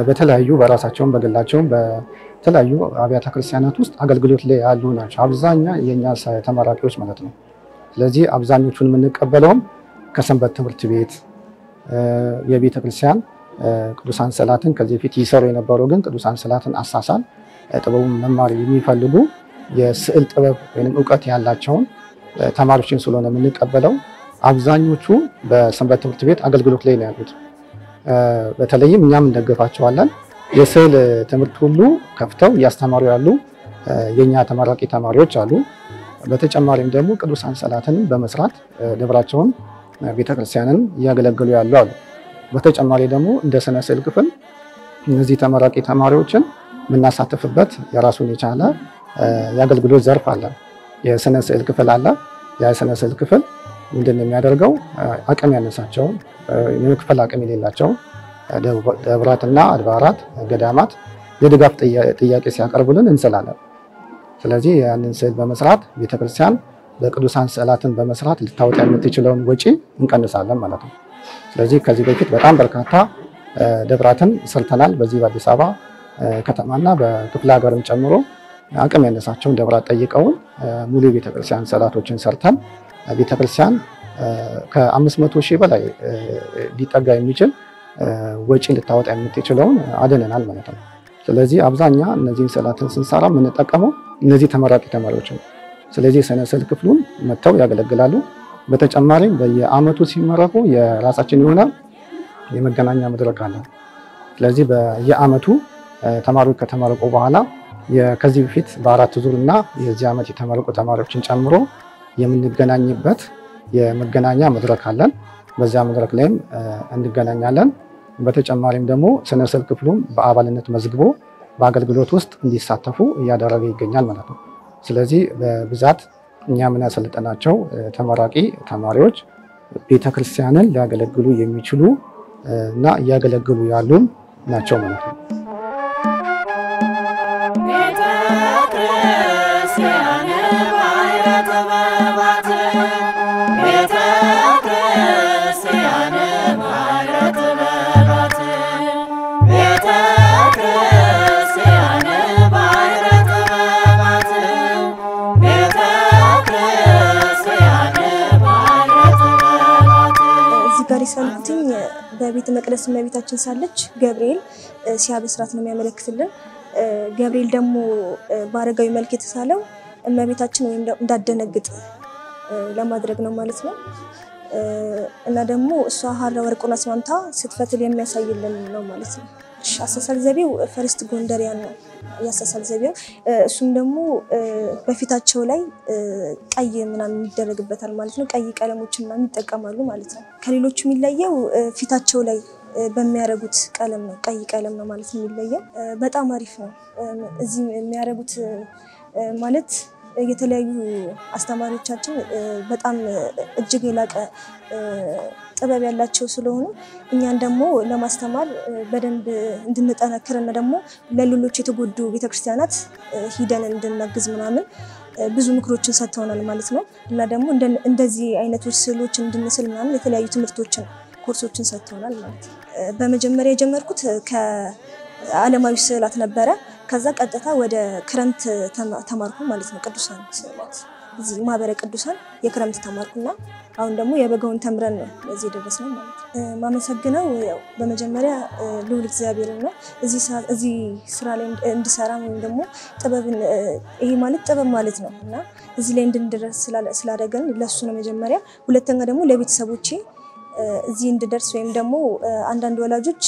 በተለያዩ በራሳቸውም በግላቸውም በተለያዩ አብያተ ክርስቲያናት ውስጥ አገልግሎት ላይ ያሉ ናቸው አብዛኛው የኛ ተመራቂዎች ማለት ነው። ስለዚህ አብዛኞቹን የምንቀበለውም ከሰንበት ትምህርት ቤት የቤተ ክርስቲያን ቅዱሳን ስዕላትን ከዚህ በፊት ይሰሩ የነበሩ ግን ቅዱሳን ስዕላትን አሳሳል ጥበቡን መማር የሚፈልጉ የስዕል ጥበብ ወይንም ዕውቀት ያላቸውን ተማሪዎችን ስለሆነ የምንቀበለው አብዛኞቹ በሰንበት ትምህርት ቤት አገልግሎት ላይ ነው ያሉት። በተለይም እኛም እንደገፋቸዋለን። የስዕል ትምህርት ሁሉ ከፍተው እያስተማሩ ያሉ የኛ ተመራቂ ተማሪዎች አሉ። በተጨማሪም ደግሞ ቅዱሳን ስዕላትን በመስራት ደብራቸውን ቤተክርስቲያንን እያገለገሉ ያሉ አሉ። በተጨማሪ ደግሞ እንደ ስነ ስዕል ክፍል እነዚህ ተመራቂ ተማሪዎችን የምናሳትፍበት የራሱን የቻለ የአገልግሎት ዘርፍ አለ። የስነ ስዕል ክፍል አለ። የስነ ስዕል ክፍል ምንድነው የሚያደርገው? አቅም ያነሳቸው የክፍል አቅም የሌላቸው ደብራትና አድባራት ገዳማት የድጋፍ ጥያቄ ሲያቀርቡልን እንስላለን። ስለዚህ ያንን ስዕል በመስራት ቤተክርስቲያን በቅዱሳን ስዕላትን በመስራት ልታወጣ የምትችለውን ወጪ እንቀንሳለን ማለት ነው። ስለዚህ ከዚህ በፊት በጣም በርካታ ደብራትን ሰርተናል። በዚህ በአዲስ አበባ ከተማና በክፍለ ሀገርም ጨምሮ አቅም ያነሳቸውን ደብራት ጠይቀውን ሙሉ ቤተክርስቲያን ስዕላቶችን ሰርተን ቤተክርስቲያን ከ500 ሺህ በላይ ሊጠጋ የሚችል ወጪ ልታወጣ የምትችለውን አድነናል ማለት ነው። ስለዚህ አብዛኛ እነዚህን ስዕላትን ስንሰራ የምንጠቀመው እነዚህ ተመራቂ ተማሪዎች ነው። ስለዚህ ስነ ስዕል ክፍሉን መጥተው ያገለግላሉ። በተጨማሪም በየአመቱ ሲመረቁ የራሳችን የሆነ የመገናኛ መድረክ አለ። ስለዚህ በየአመቱ ተማሪዎች ከተመረቁ በኋላ ከዚህ በፊት በ4 ዙር እና የዚህ አመት የተመረቁ ተማሪዎችን ጨምሮ የምንገናኝበት የመገናኛ መድረክ አለን። በዚያ መድረክ ላይም እንገናኛለን። በተጨማሪም ደግሞ ስነ ስዕል ክፍሉም በአባልነት መዝግቦ በአገልግሎት ውስጥ እንዲሳተፉ እያደረገ ይገኛል ማለት ነው። ስለዚህ በብዛት እኛ የምናሰልጠናቸው ተመራቂ ተማሪዎች ቤተክርስቲያንን ሊያገለግሉ የሚችሉ እና እያገለግሉ ያሉ ናቸው ማለት ነው። ሳልኩትኝ በቤተ መቅደስ እመቤታችን ሳለች ገብርኤል ሲያበስራት ነው የሚያመለክትልን። ገብርኤል ደግሞ በአረጋዊ መልክ የተሳለው እመቤታችን ወይም እንዳደነግጥ ለማድረግ ነው ማለት ነው። እና ደግሞ እሷ ሐራ ወርቁን አስማምታ ስትፈትል የሚያሳይልን ነው ማለት ነው። አሳሳል ዘይቤው ፈርስት ጎንደሪያን ነው ያሳሳል ዘይቤው። እሱም ደግሞ በፊታቸው ላይ ቀይ ምናምን ይደረግበታል ማለት ነው። ቀይ ቀለሞችን ምናምን ይጠቀማሉ ማለት ነው። ከሌሎቹ የሚለየው ፊታቸው ላይ በሚያረጉት ቀለም ነው። ቀይ ቀለም ነው ማለት ነው የሚለየው። በጣም አሪፍ ነው። እዚህ የሚያረጉት ማለት የተለያዩ አስተማሪዎቻችን በጣም እጅግ የላቀ ጥበብ ያላቸው ስለሆኑ እኛን ደግሞ ለማስተማር በደንብ እንድንጠነክርና ደግሞ ለሌሎች የተጎዱ ቤተክርስቲያናት ሂደን እንድናግዝ ምናምን ብዙ ምክሮችን ሰጥተውናል ማለት ነው። እና ደግሞ እንደዚህ አይነቶች ስዕሎች እንድንስል ምናምን የተለያዩ ትምህርቶችን ኮርሶችን ሰጥተውናል ማለት ነው። በመጀመሪያ የጀመርኩት ከዓለማዊ ስዕላት ነበረ። ከዛ ቀጥታ ወደ ክረምት ተማርኩ ማለት ነው። ቅዱሳን ስዕላት እዚህ ማህበረ ቅዱሳን የክረምት ተማርኩና አሁን ደግሞ የበጋውን ተምረን ነው እዚህ ደረስነው ማለት ነው። ማመሰግነው ያው በመጀመሪያ ልዑል እግዚአብሔርን ነው እዚህ ስራ ላይ እንድሰራ ወይም ደግሞ ጥበብን ይሄ ማለት ጥበብ ማለት ነው እና እዚህ ላይ እንድንደርስ ስላደረገን ለሱ ነው መጀመሪያ። ሁለተኛ ደግሞ ለቤተሰቦቼ እዚህ እንድደርስ ወይም ደግሞ አንዳንድ ወላጆች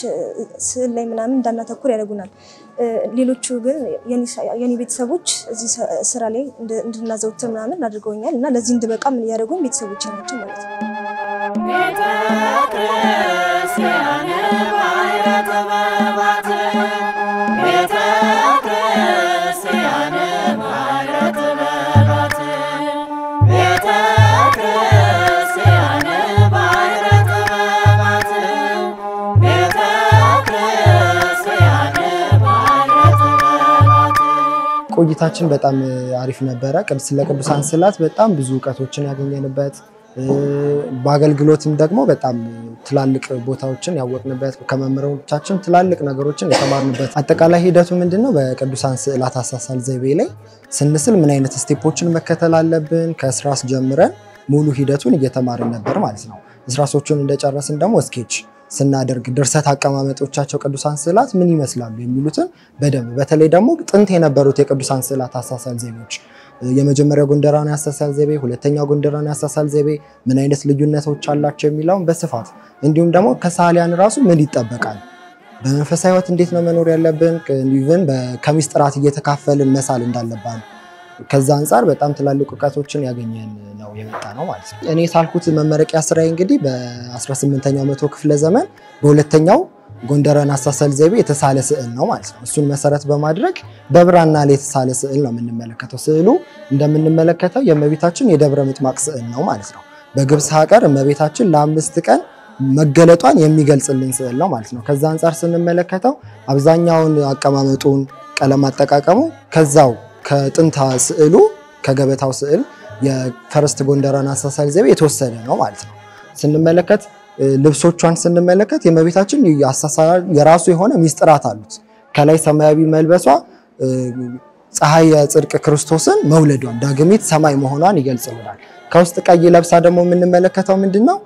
ስዕል ላይ ምናምን እንዳናተኩር ያደርጉናል። ሌሎቹ ግን የኔ ቤተሰቦች እዚህ ስራ ላይ እንድናዘውትር ምናምን አድርገውኛል እና ለዚህ እንድበቃ ምን ያደርጉኝ ቤተሰቦቼ ናቸው ማለት ነው። ቆይታችን በጣም አሪፍ ነበረ። ስለ ቅዱሳን ስዕላት በጣም ብዙ እውቀቶችን ያገኘንበት በአገልግሎትም ደግሞ በጣም ትላልቅ ቦታዎችን ያወቅንበት ከመምህራኖቻችን ትላልቅ ነገሮችን የተማርንበት አጠቃላይ ሂደቱ ምንድነው? በቅዱሳን ስዕላት አሳሳል ዘይቤ ላይ ስንስል ምን አይነት ስቴፖችን መከተል አለብን ከስራስ ጀምረን ሙሉ ሂደቱን እየተማርን ነበር ማለት ነው። ስራሶቹን እንደጨረስን ደግሞ ስኬች ስናደርግ ድርሰት አቀማመጦቻቸው ቅዱሳን ስዕላት ምን ይመስላሉ የሚሉትን በደንብ በተለይ ደግሞ ጥንት የነበሩት የቅዱሳን ስዕላት አሳሳል ዘይቤዎች የመጀመሪያው ጎንደራን ያሳሳል ዘይቤ፣ ሁለተኛው ጎንደራን ያሳሳል ዘይቤ ምን አይነት ልዩነቶች አላቸው የሚለውን በስፋት እንዲሁም ደግሞ ከሳሊያን ራሱ ምን ይጠበቃል፣ በመንፈሳዊ ሕይወት እንዴት ነው መኖር ያለብን፣ ኢቭን ከሚስጥራት እየተካፈልን መሳል እንዳለብን ከዛ አንፃር በጣም ትላልቅ ዕውቀቶችን ያገኘን ነው የመጣ ነው ማለት ነው። እኔ ሳልኩት መመረቂያ ስራዬ እንግዲህ በ18ኛው መቶ ክፍለ ዘመን በሁለተኛው ጎንደራን አሳሳል ዘይቤ የተሳለ ስዕል ነው ማለት ነው። እሱን መሰረት በማድረግ በብራና ላይ የተሳለ ስዕል ነው የምንመለከተው። ስዕሉ እንደምንመለከተው የእመቤታችን የደብረ ምጥማቅ ስዕል ነው ማለት ነው። በግብጽ ሀገር እመቤታችን ለ5 ቀን መገለጧን የሚገልጽልን ስዕል ነው ማለት ነው። ከዛ አንፃር ስንመለከተው አብዛኛውን አቀማመጡን ቀለም አጠቃቀሙ ከዛው ከጥንታ ስዕሉ ከገበታው ስዕል የፈርስት ጎንደራን አሳሳል ዘይቤ የተወሰደ ነው ማለት ነው። ስንመለከት ልብሶቿን ስንመለከት የእመቤታችን አሳሳል የራሱ የሆነ ሚስጥራት አሉት። ከላይ ሰማያዊ መልበሷ ፀሐይ የጽድቅ ክርስቶስን መውለዷን ዳግሚት ሰማይ መሆኗን ይገልጽልናል። ከውስጥ ቀይ ለብሳ ደግሞ የምንመለከተው ምንድነው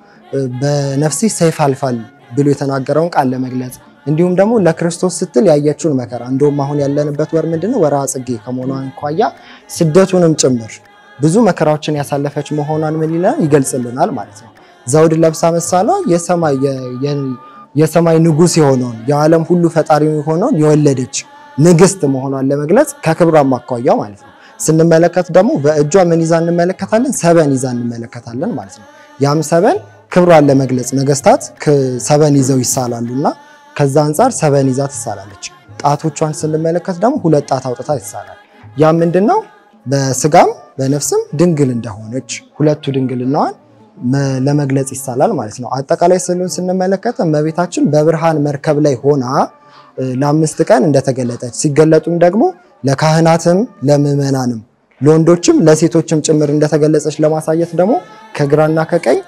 በነፍሲ ሰይፍ አልፋል ብሎ የተናገረውን ቃል ለመግለጽ እንዲሁም ደግሞ ለክርስቶስ ስትል ያየችውን መከራ እንደውም አሁን ያለንበት ወር ምንድነው ወርሃ ጽጌ ከመሆኑ አንኳያ ስደቱንም ጭምር ብዙ መከራዎችን ያሳለፈች መሆኗን ምን ይላል ይገልጽልናል ማለት ነው። ዘውድ ለብሳ መሳሏ የሰማይ ንጉስ የሆነውን የዓለም ሁሉ ፈጣሪ የሆነውን የወለደች ንግስት መሆኗን ለመግለጽ ከክብሯ ማኳያ ማለት ነው። ስንመለከት ደግሞ በእጇ ምን ይዛ እንመለከታለን? ሰበን ይዛ እንመለከታለን ማለት ነው። ያም ሰበን ክብሯን ለመግለጽ ነገስታት ሰበን ይዘው ይሳላሉና ከዛ አንፃር ሰበን ይዛ ትሳላለች። ጣቶቿን ስንመለከት ደግሞ ሁለት ጣት አውጥታ ይሳላል። ያ ምንድነው በስጋም በነፍስም ድንግል እንደሆነች ሁለቱ ድንግልናዋን ለመግለጽ ይሳላል ማለት ነው። አጠቃላይ ስዕሉን ስንመለከት እመቤታችን በብርሃን መርከብ ላይ ሆና ለ5 ቀን እንደተገለጠች ሲገለጡም ደግሞ ለካህናትም ለምእመናንም ለወንዶችም ለሴቶችም ጭምር እንደተገለጸች ለማሳየት ደግሞ ከግራና ከቀኝ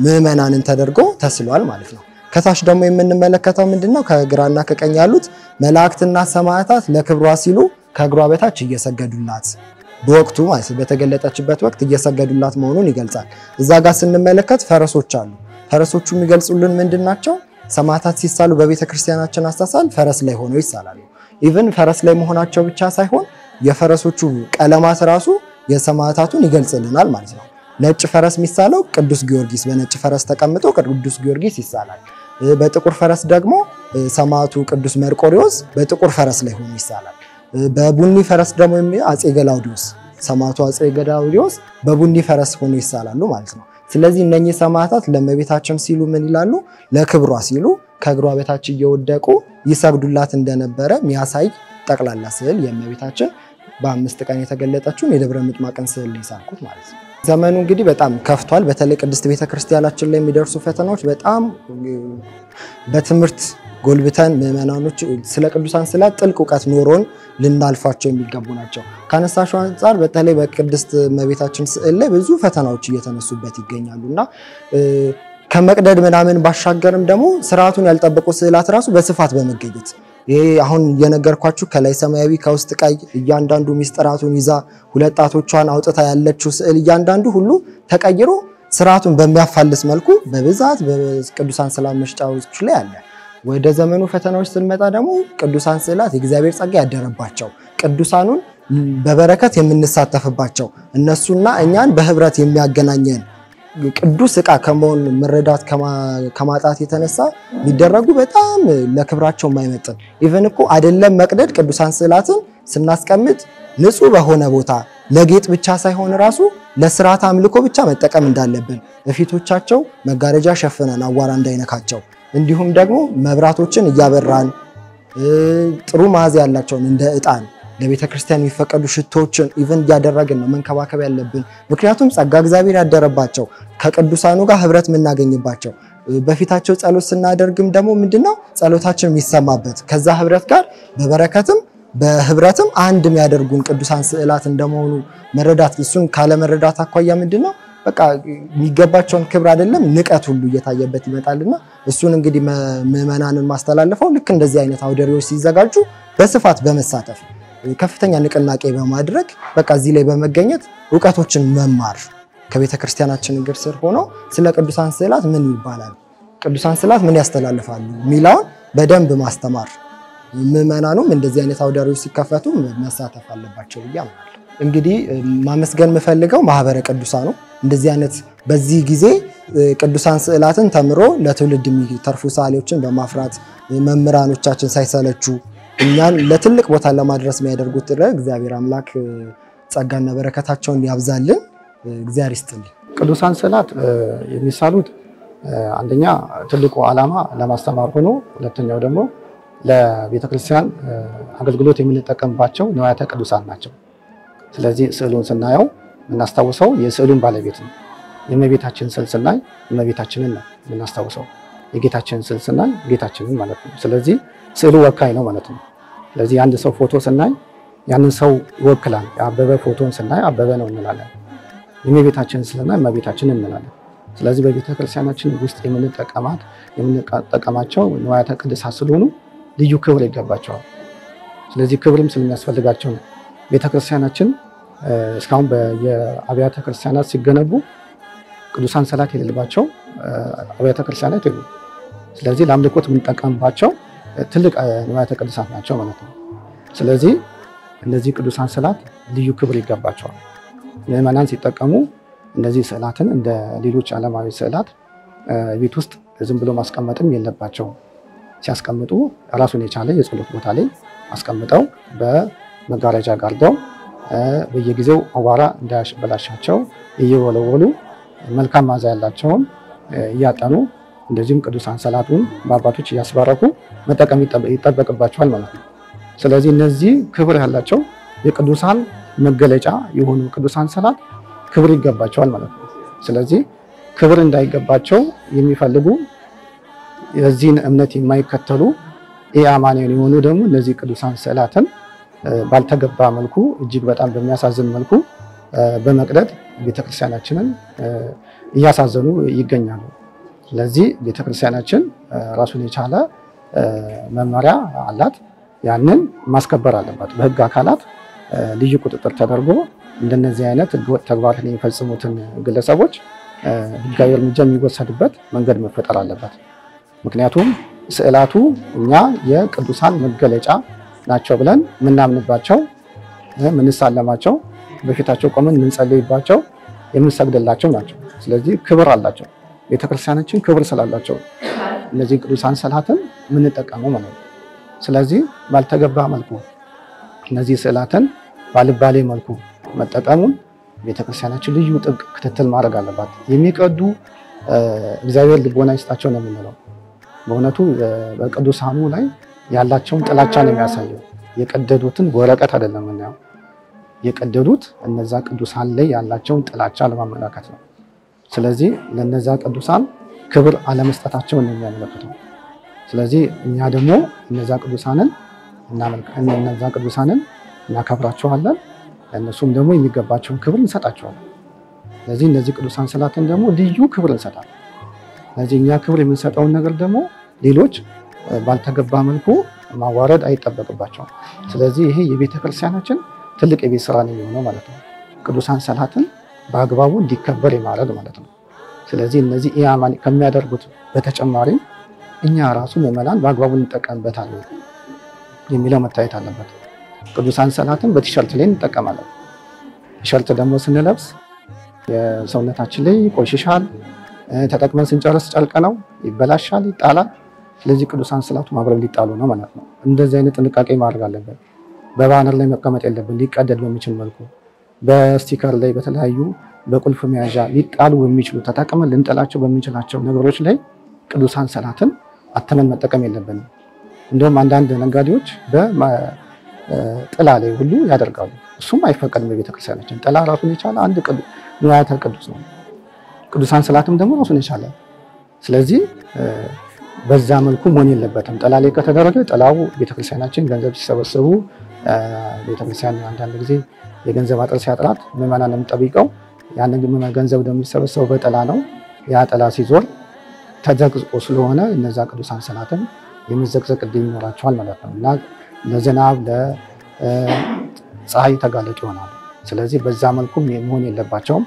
ምእመናንን ተደርጎ ተስሏል ማለት ነው። ከታች ደግሞ የምንመለከተው ምንድነው ከግራና ከቀኝ ያሉት መላእክትና ሰማዕታት ለክብሯ ሲሉ ከእግሯ በታች እየሰገዱላት በወቅቱ ማለት በተገለጠችበት ወቅት እየሰገዱላት መሆኑን ይገልጻል። እዛ ጋር ስንመለከት ፈረሶች አሉ። ፈረሶቹ የሚገልጹልን ምንድናቸው? ሰማዕታት ሲሳሉ በቤተክርስቲያናችን አስተሳል ፈረስ ላይ ሆነው ይሳላሉ። ኢቭን ፈረስ ላይ መሆናቸው ብቻ ሳይሆን የፈረሶቹ ቀለማት ራሱ የሰማዕታቱን ይገልጽልናል ማለት ነው። ነጭ ፈረስ የሚሳለው ቅዱስ ጊዮርጊስ በነጭ ፈረስ ተቀምጦ ቅዱስ ጊዮርጊስ ይሳላል። በጥቁር ፈረስ ደግሞ ሰማዕቱ ቅዱስ መርቆሪዎስ በጥቁር ፈረስ ላይ ሆኖ ይሳላል። በቡኒ ፈረስ ደግሞ አጼ ገላውዲዮስ ሰማዕቱ አጼ ገላውዲዮስ በቡኒ ፈረስ ሆኖ ይሳላሉ ማለት ነው። ስለዚህ እነኚህ ሰማዕታት ለእመቤታችን ሲሉ ምን ይላሉ? ለክብሯ ሲሉ ከእግሯ በታች እየወደቁ ይሰግዱላት እንደነበረ የሚያሳይ ጠቅላላ ስዕል የእመቤታችን በ5 ቀን የተገለጠችውን የደብረ ምጥማቅን ስዕል ሊሳልኩት ማለት ነው። ዘመኑ እንግዲህ በጣም ከፍቷል። በተለይ ቅድስት ቤተክርስቲያናችን ላይ የሚደርሱ ፈተናዎች በጣም በትምህርት ጎልብተን ምእመናኖች ስለ ቅዱሳን ስዕላት ጥልቅ ዕውቀት ኖሮን ልናልፋቸው የሚገቡ ናቸው። ካነሳሽው አንፃር በተለይ በቅድስት እመቤታችን ስዕል ላይ ብዙ ፈተናዎች እየተነሱበት ይገኛሉና ከመቅደድ ምናምን ባሻገርም ደግሞ ስርዓቱን ያልጠበቁ ስዕላት ራሱ በስፋት በመገኘት ይሄ አሁን የነገርኳችሁ ከላይ ሰማያዊ ከውስጥ ቀይ እያንዳንዱ ሚስጥራቱን ይዛ ሁለት ጣቶቿን አውጥታ ያለችው ስዕል እያንዳንዱ ሁሉ ተቀይሮ ስርዓቱን በሚያፋልስ መልኩ በብዛት በቅዱሳን ስዕላት መሸጫዎች ላይ አለ። ወደ ዘመኑ ፈተናዎች ስንመጣ ደግሞ ቅዱሳን ስዕላት የእግዚአብሔር ጸጋ ያደረባቸው ቅዱሳኑን በበረከት የምንሳተፍባቸው እነሱና እኛን በህብረት የሚያገናኘን ቅዱስ ዕቃ ከመሆን መረዳት ከማጣት የተነሳ የሚደረጉ በጣም ለክብራቸው የማይመጥን ኢቭን እኮ አይደለም መቅደድ ቅዱሳን ስዕላትን ስናስቀምጥ ንጹህ በሆነ ቦታ ለጌጥ ብቻ ሳይሆን ራሱ ለስርዓት አምልኮ ብቻ መጠቀም እንዳለብን በፊቶቻቸው መጋረጃ ሸፍነን አዋራ እንዳይነካቸው እንዲሁም ደግሞ መብራቶችን እያበራን ጥሩ መዓዛ ያላቸውን እንደ ዕጣን ለቤተክርስቲያን የሚፈቀዱ ሽቶችን ኢቭን ያደረግን ነው መንከባከብ ያለብን። ምክንያቱም ጸጋ እግዚአብሔር ያደረባቸው ከቅዱሳኑ ጋር ህብረት የምናገኝባቸው በፊታቸው ጸሎት ስናደርግም ደግሞ ምንድነው ጸሎታችን የሚሰማበት ከዛ ህብረት ጋር በበረከትም በህብረትም አንድ የሚያደርጉን ቅዱሳን ስዕላት እንደመሆኑ መረዳት እሱን ካለ መረዳት አኳያ ምንድነው በቃ የሚገባቸውን ክብር አይደለም ንቀት ሁሉ እየታየበት ይመጣልና እሱን እንግዲህ ምእመናንን ማስተላለፈው ልክ እንደዚህ አይነት አውደሪዎች ሲዘጋጁ በስፋት በመሳተፍ ከፍተኛ ንቅናቄ በማድረግ በቃ እዚህ ላይ በመገኘት ዕውቀቶችን መማር ከቤተክርስቲያናችን እግር ስር ሆኖ ስለ ቅዱሳን ስዕላት ምን ይባላል ቅዱሳን ስዕላት ምን ያስተላልፋሉ ሚላውን በደንብ ማስተማር ምእመናኑም እንደዚህ አይነት አውደሪዎች ሲከፈቱ መሳተፍ አለባቸው ይያምናል። እንግዲህ ማመስገን የምፈልገው ማህበረ ቅዱሳኑ እንደዚህ አይነት በዚህ ጊዜ ቅዱሳን ስዕላትን ተምሮ ለትውልድ የሚተርፉ ሰዓሊዎችን በማፍራት መምህራኖቻችን ሳይሰለቹ እኛን ለትልቅ ቦታ ለማድረስ የሚያደርጉት ጥረት እግዚአብሔር አምላክ ጸጋና በረከታቸውን ያብዛልን። እግዚአብሔር ይስጥልን። ቅዱሳን ስዕላት የሚሳሉት አንደኛ ትልቁ ዓላማ ለማስተማር ሆኖ ሁለተኛው ደግሞ ለቤተክርስቲያን አገልግሎት የምንጠቀምባቸው ንዋያተ ቅዱሳን ናቸው። ስለዚህ ስዕሉን ስናየው እናስታውሰው የስዕሉን ባለቤት ነው። የእመቤታችን ስዕል ስናይ እመቤታችንን ነው እናስታውሰው። የጌታችን ስዕል ስናይ ጌታችንን ማለት ነው። ስለዚህ ስዕሉ ወካይ ነው ማለት ነው። ስለዚህ አንድ ሰው ፎቶ ስናይ ያንን ሰው ይወክላል። አበበ ፎቶን ስናይ አበበ ነው እንላለን። የእመቤታችን ስዕልና እመቤታችንን እንላለን። ስለዚህ በቤተክርስቲያናችን ውስጥ የምንጠቀማቸው ንዋያተ ቅድሳት ስለሆኑ ልዩ ክብር ይገባቸዋል። ስለዚህ ክብርም ስለሚያስፈልጋቸው ነው ቤተክርስቲያናችን እስካሁን በየአብያተ ክርስቲያናት ሲገነቡ ቅዱሳን ስዕላት የሌለባቸው አብያተ ክርስቲያናት የሉም። ስለዚህ ለአምልኮት የምንጠቀምባቸው ትልቅ ንዋያተ ቅዱሳት ናቸው ማለት ነው። ስለዚህ እነዚህ ቅዱሳን ስዕላት ልዩ ክብር ይገባቸዋል። ምዕመናን ሲጠቀሙ እነዚህ ስዕላትን እንደ ሌሎች ዓለማዊ ስዕላት ቤት ውስጥ ዝም ብሎ ማስቀመጥም የለባቸው። ሲያስቀምጡ ራሱን የቻለ የጸሎት ቦታ ላይ አስቀምጠው በመጋረጃ ጋርደው በየጊዜው አቧራ እንዳያበላሻቸው እየወለወሉ መልካም ማዛ ያላቸውን እያጠኑ እንደዚህም ቅዱሳን ስዕላቱን በአባቶች እያስባረኩ መጠቀም ይጠበቅባቸዋል ማለት ነው። ስለዚህ እነዚህ ክብር ያላቸው የቅዱሳን መገለጫ የሆኑ ቅዱሳን ስዕላት ክብር ይገባቸዋል ማለት ነው። ስለዚህ ክብር እንዳይገባቸው የሚፈልጉ የዚህን እምነት የማይከተሉ ኢአማንያን የሆኑ ደግሞ እነዚህ ቅዱሳን ስዕላትን ባልተገባ መልኩ እጅግ በጣም በሚያሳዝን መልኩ በመቅደድ ቤተክርስቲያናችንን እያሳዘኑ ይገኛሉ። ስለዚህ ቤተክርስቲያናችን ራሱን የቻለ መመሪያ አላት። ያንን ማስከበር አለባት። በህግ አካላት ልዩ ቁጥጥር ተደርጎ እንደነዚህ አይነት ህገወጥ ተግባራትን የሚፈጽሙትን ግለሰቦች ህጋዊ እርምጃ የሚወሰድበት መንገድ መፈጠር አለበት። ምክንያቱም ስዕላቱ እኛ የቅዱሳን መገለጫ ናቸው ብለን ምናምንባቸው፣ ምንሳለማቸው፣ በፊታቸው ቆመን ምንጸልይባቸው፣ የምንሰግድላቸው ናቸው። ስለዚህ ክብር አላቸው። ቤተክርስቲያናችን ክብር ስላላቸው እነዚህ ቅዱሳን ስዕላትን ምንጠቀመው ማለት ነው። ስለዚህ ባልተገባ መልኩ እነዚህ ስዕላትን ባልባሌ መልኩ መጠቀሙን ቤተክርስቲያናችን ልዩ ጥብቅ ክትትል ማድረግ አለባት። የሚቀዱ እግዚአብሔር ልቦና ይስጣቸው ነው የምንለው። በእውነቱ በቅዱሳኑ ላይ ያላቸውን ጥላቻ ነው የሚያሳየው። የቀደዱትን ወረቀት አይደለም የምናየው። የቀደዱት እነዛ ቅዱሳን ላይ ያላቸውን ጥላቻ ለማመላከት ነው። ስለዚህ ለነዛ ቅዱሳን ክብር አለመስጠታቸውን ነው የሚያመለክተው። ስለዚህ እኛ ደግሞ እነዛ ቅዱሳንን እናከብራቸዋለን፣ እነሱም ደግሞ የሚገባቸውን ክብር እንሰጣቸዋለን። ስለዚህ እነዚህ ቅዱሳን ስዕላትን ደግሞ ልዩ ክብር እንሰጣለን። ስለዚህ እኛ ክብር የምንሰጠውን ነገር ደግሞ ሌሎች ባልተገባ መልኩ ማዋረድ አይጠበቅባቸውም። ስለዚህ ይሄ የቤተ ክርስቲያናችን ትልቅ የቤት ስራ ነው የሚሆነው ማለት ነው። ቅዱሳን ስዕላትን በአግባቡ እንዲከበር የማድረግ ማለት ነው። ስለዚህ እነዚህ ኢአማኒ ከሚያደርጉት በተጨማሪ እኛ ራሱ ምዕመናን በአግባቡ እንጠቀምበታለን የሚለው መታየት አለበት። ቅዱሳን ስዕላትን በቲሸርት ላይ እንጠቀማለን። ቲሸርት ደግሞ ስንለብስ የሰውነታችን ላይ ቆሽሻል፣ ተጠቅመን ስንጨርስ ጨርቅ ነው ይበላሻል፣ ይጣላል። ስለዚህ ቅዱሳን ስዕላቱ ማብረው ሊጣሉ ነው ማለት ነው። እንደዚህ አይነት ጥንቃቄ ማድረግ አለበት። በባነር ላይ መቀመጥ የለብን። ሊቀደድ በሚችል መልኩ በስቲከር ላይ በተለያዩ በቁልፍ መያዣ ሊጣሉ በሚችሉ ተጠቅመን ልንጠላቸው በሚችላቸው ነገሮች ላይ ቅዱሳን ስዕላትን አተመን መጠቀም የለብንም። እንደውም አንዳንድ ነጋዴዎች በጥላ ላይ ሁሉ ያደርጋሉ። እሱም አይፈቀድም በቤተክርስቲያናችን። ጥላ ራሱን የቻለ አንድ ንዋያተ ቅዱስ ነው። ቅዱሳን ስዕላትም ደግሞ ራሱን የቻለ። ስለዚህ በዛ መልኩ መሆን የለበትም። ጥላ ላይ ከተደረገ ጥላው ቤተክርስቲያናችን ገንዘብ ሲሰበስቡ ቤተክርስቲያን አንዳንድ ጊዜ የገንዘብ አጥር ሲያጥራት ምዕመናን የምጠብቀው ያንን ገንዘብ ደግሞ የሚሰበሰበው በጥላ ነው። ያ ጥላ ሲዞር ተዘቅዝቆ ስለሆነ እነዛ ቅዱሳን ስዕላትን የመዘቅዘቅ ዕድል ይኖራቸዋል ማለት ነው እና ለዝናብ ለፀሐይ ተጋላጭ ይሆናሉ። ስለዚህ በዛ መልኩ መሆን የለባቸውም።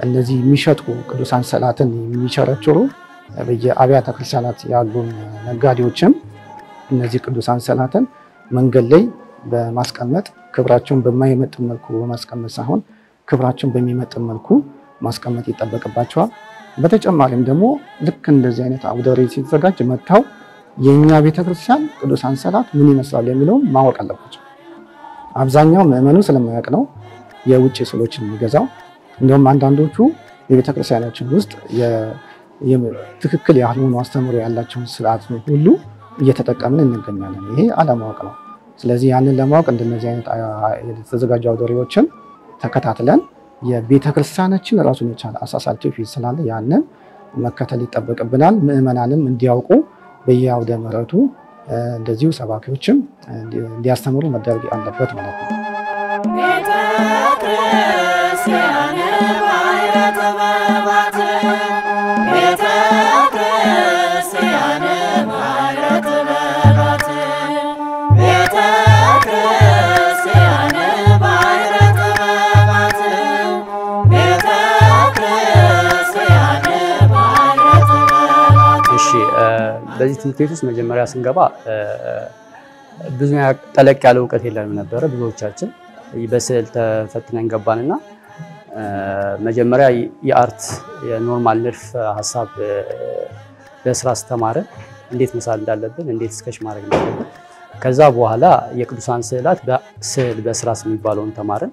እነዚህ የሚሸጡ ቅዱሳን ስዕላትን የሚቸረችሩ በየአብያተ ክርስቲያናት ያሉ ነጋዴዎችም እነዚህ ቅዱሳን ስዕላትን መንገድ ላይ በማስቀመጥ ክብራቸውን በማይመጥን መልኩ በማስቀመጥ ሳይሆን ክብራቸውን በሚመጥን መልኩ ማስቀመጥ ይጠበቅባቸዋል። በተጨማሪም ደግሞ ልክ እንደዚህ አይነት አውደ ርዕይ ሲዘጋጅ መጥተው የኛ ቤተክርስቲያን ቅዱሳን ስዕላት ምን ይመስላሉ የሚለውን ማወቅ አለባቸው። አብዛኛው ምዕመኑ ስለማያውቅ ነው የውጭ ስዕሎችን የሚገዛው። እንደውም አንዳንዶቹ የቤተክርስቲያናችን ውስጥ ትክክል ያልሆኑ አስተምሮ ያላቸውን ስዕላት ሁሉ እየተጠቀምን እንገኛለን። ይሄ አለማወቅ ነው። ስለዚህ ያንን ለማወቅ እንደነዚህ አይነት የተዘጋጁ አውደ ርዕዮችን ተከታትለን የቤተክርስቲያናችን ራሱን የቻለ አሳሳል ትውፊት ስላለ ያንን መከተል ይጠበቅብናል። ምዕመናንም እንዲያውቁ በየአውደ ምሕረቱ እንደዚሁ ሰባኪዎችም እንዲያስተምሩ መደረግ አለበት ማለት ነው። ቤተ ክርስቲያን በዚህ ትምህርት ቤት ውስጥ መጀመሪያ ስንገባ ብዙ ጠለቅ ያለ እውቀት የለንም ነበረ። ብዙዎቻችን በስዕል ተፈትነን ገባንና መጀመሪያ የአርት የኖርማል ንድፍ ሐሳብ በስራስ ተማረን እንዴት መሳል እንዳለብን እንዴት ስኬች ማድረግ እንዳለብን ከዛ በኋላ የቅዱሳን ስዕላት በስዕል በስራስ የሚባለውን ተማረን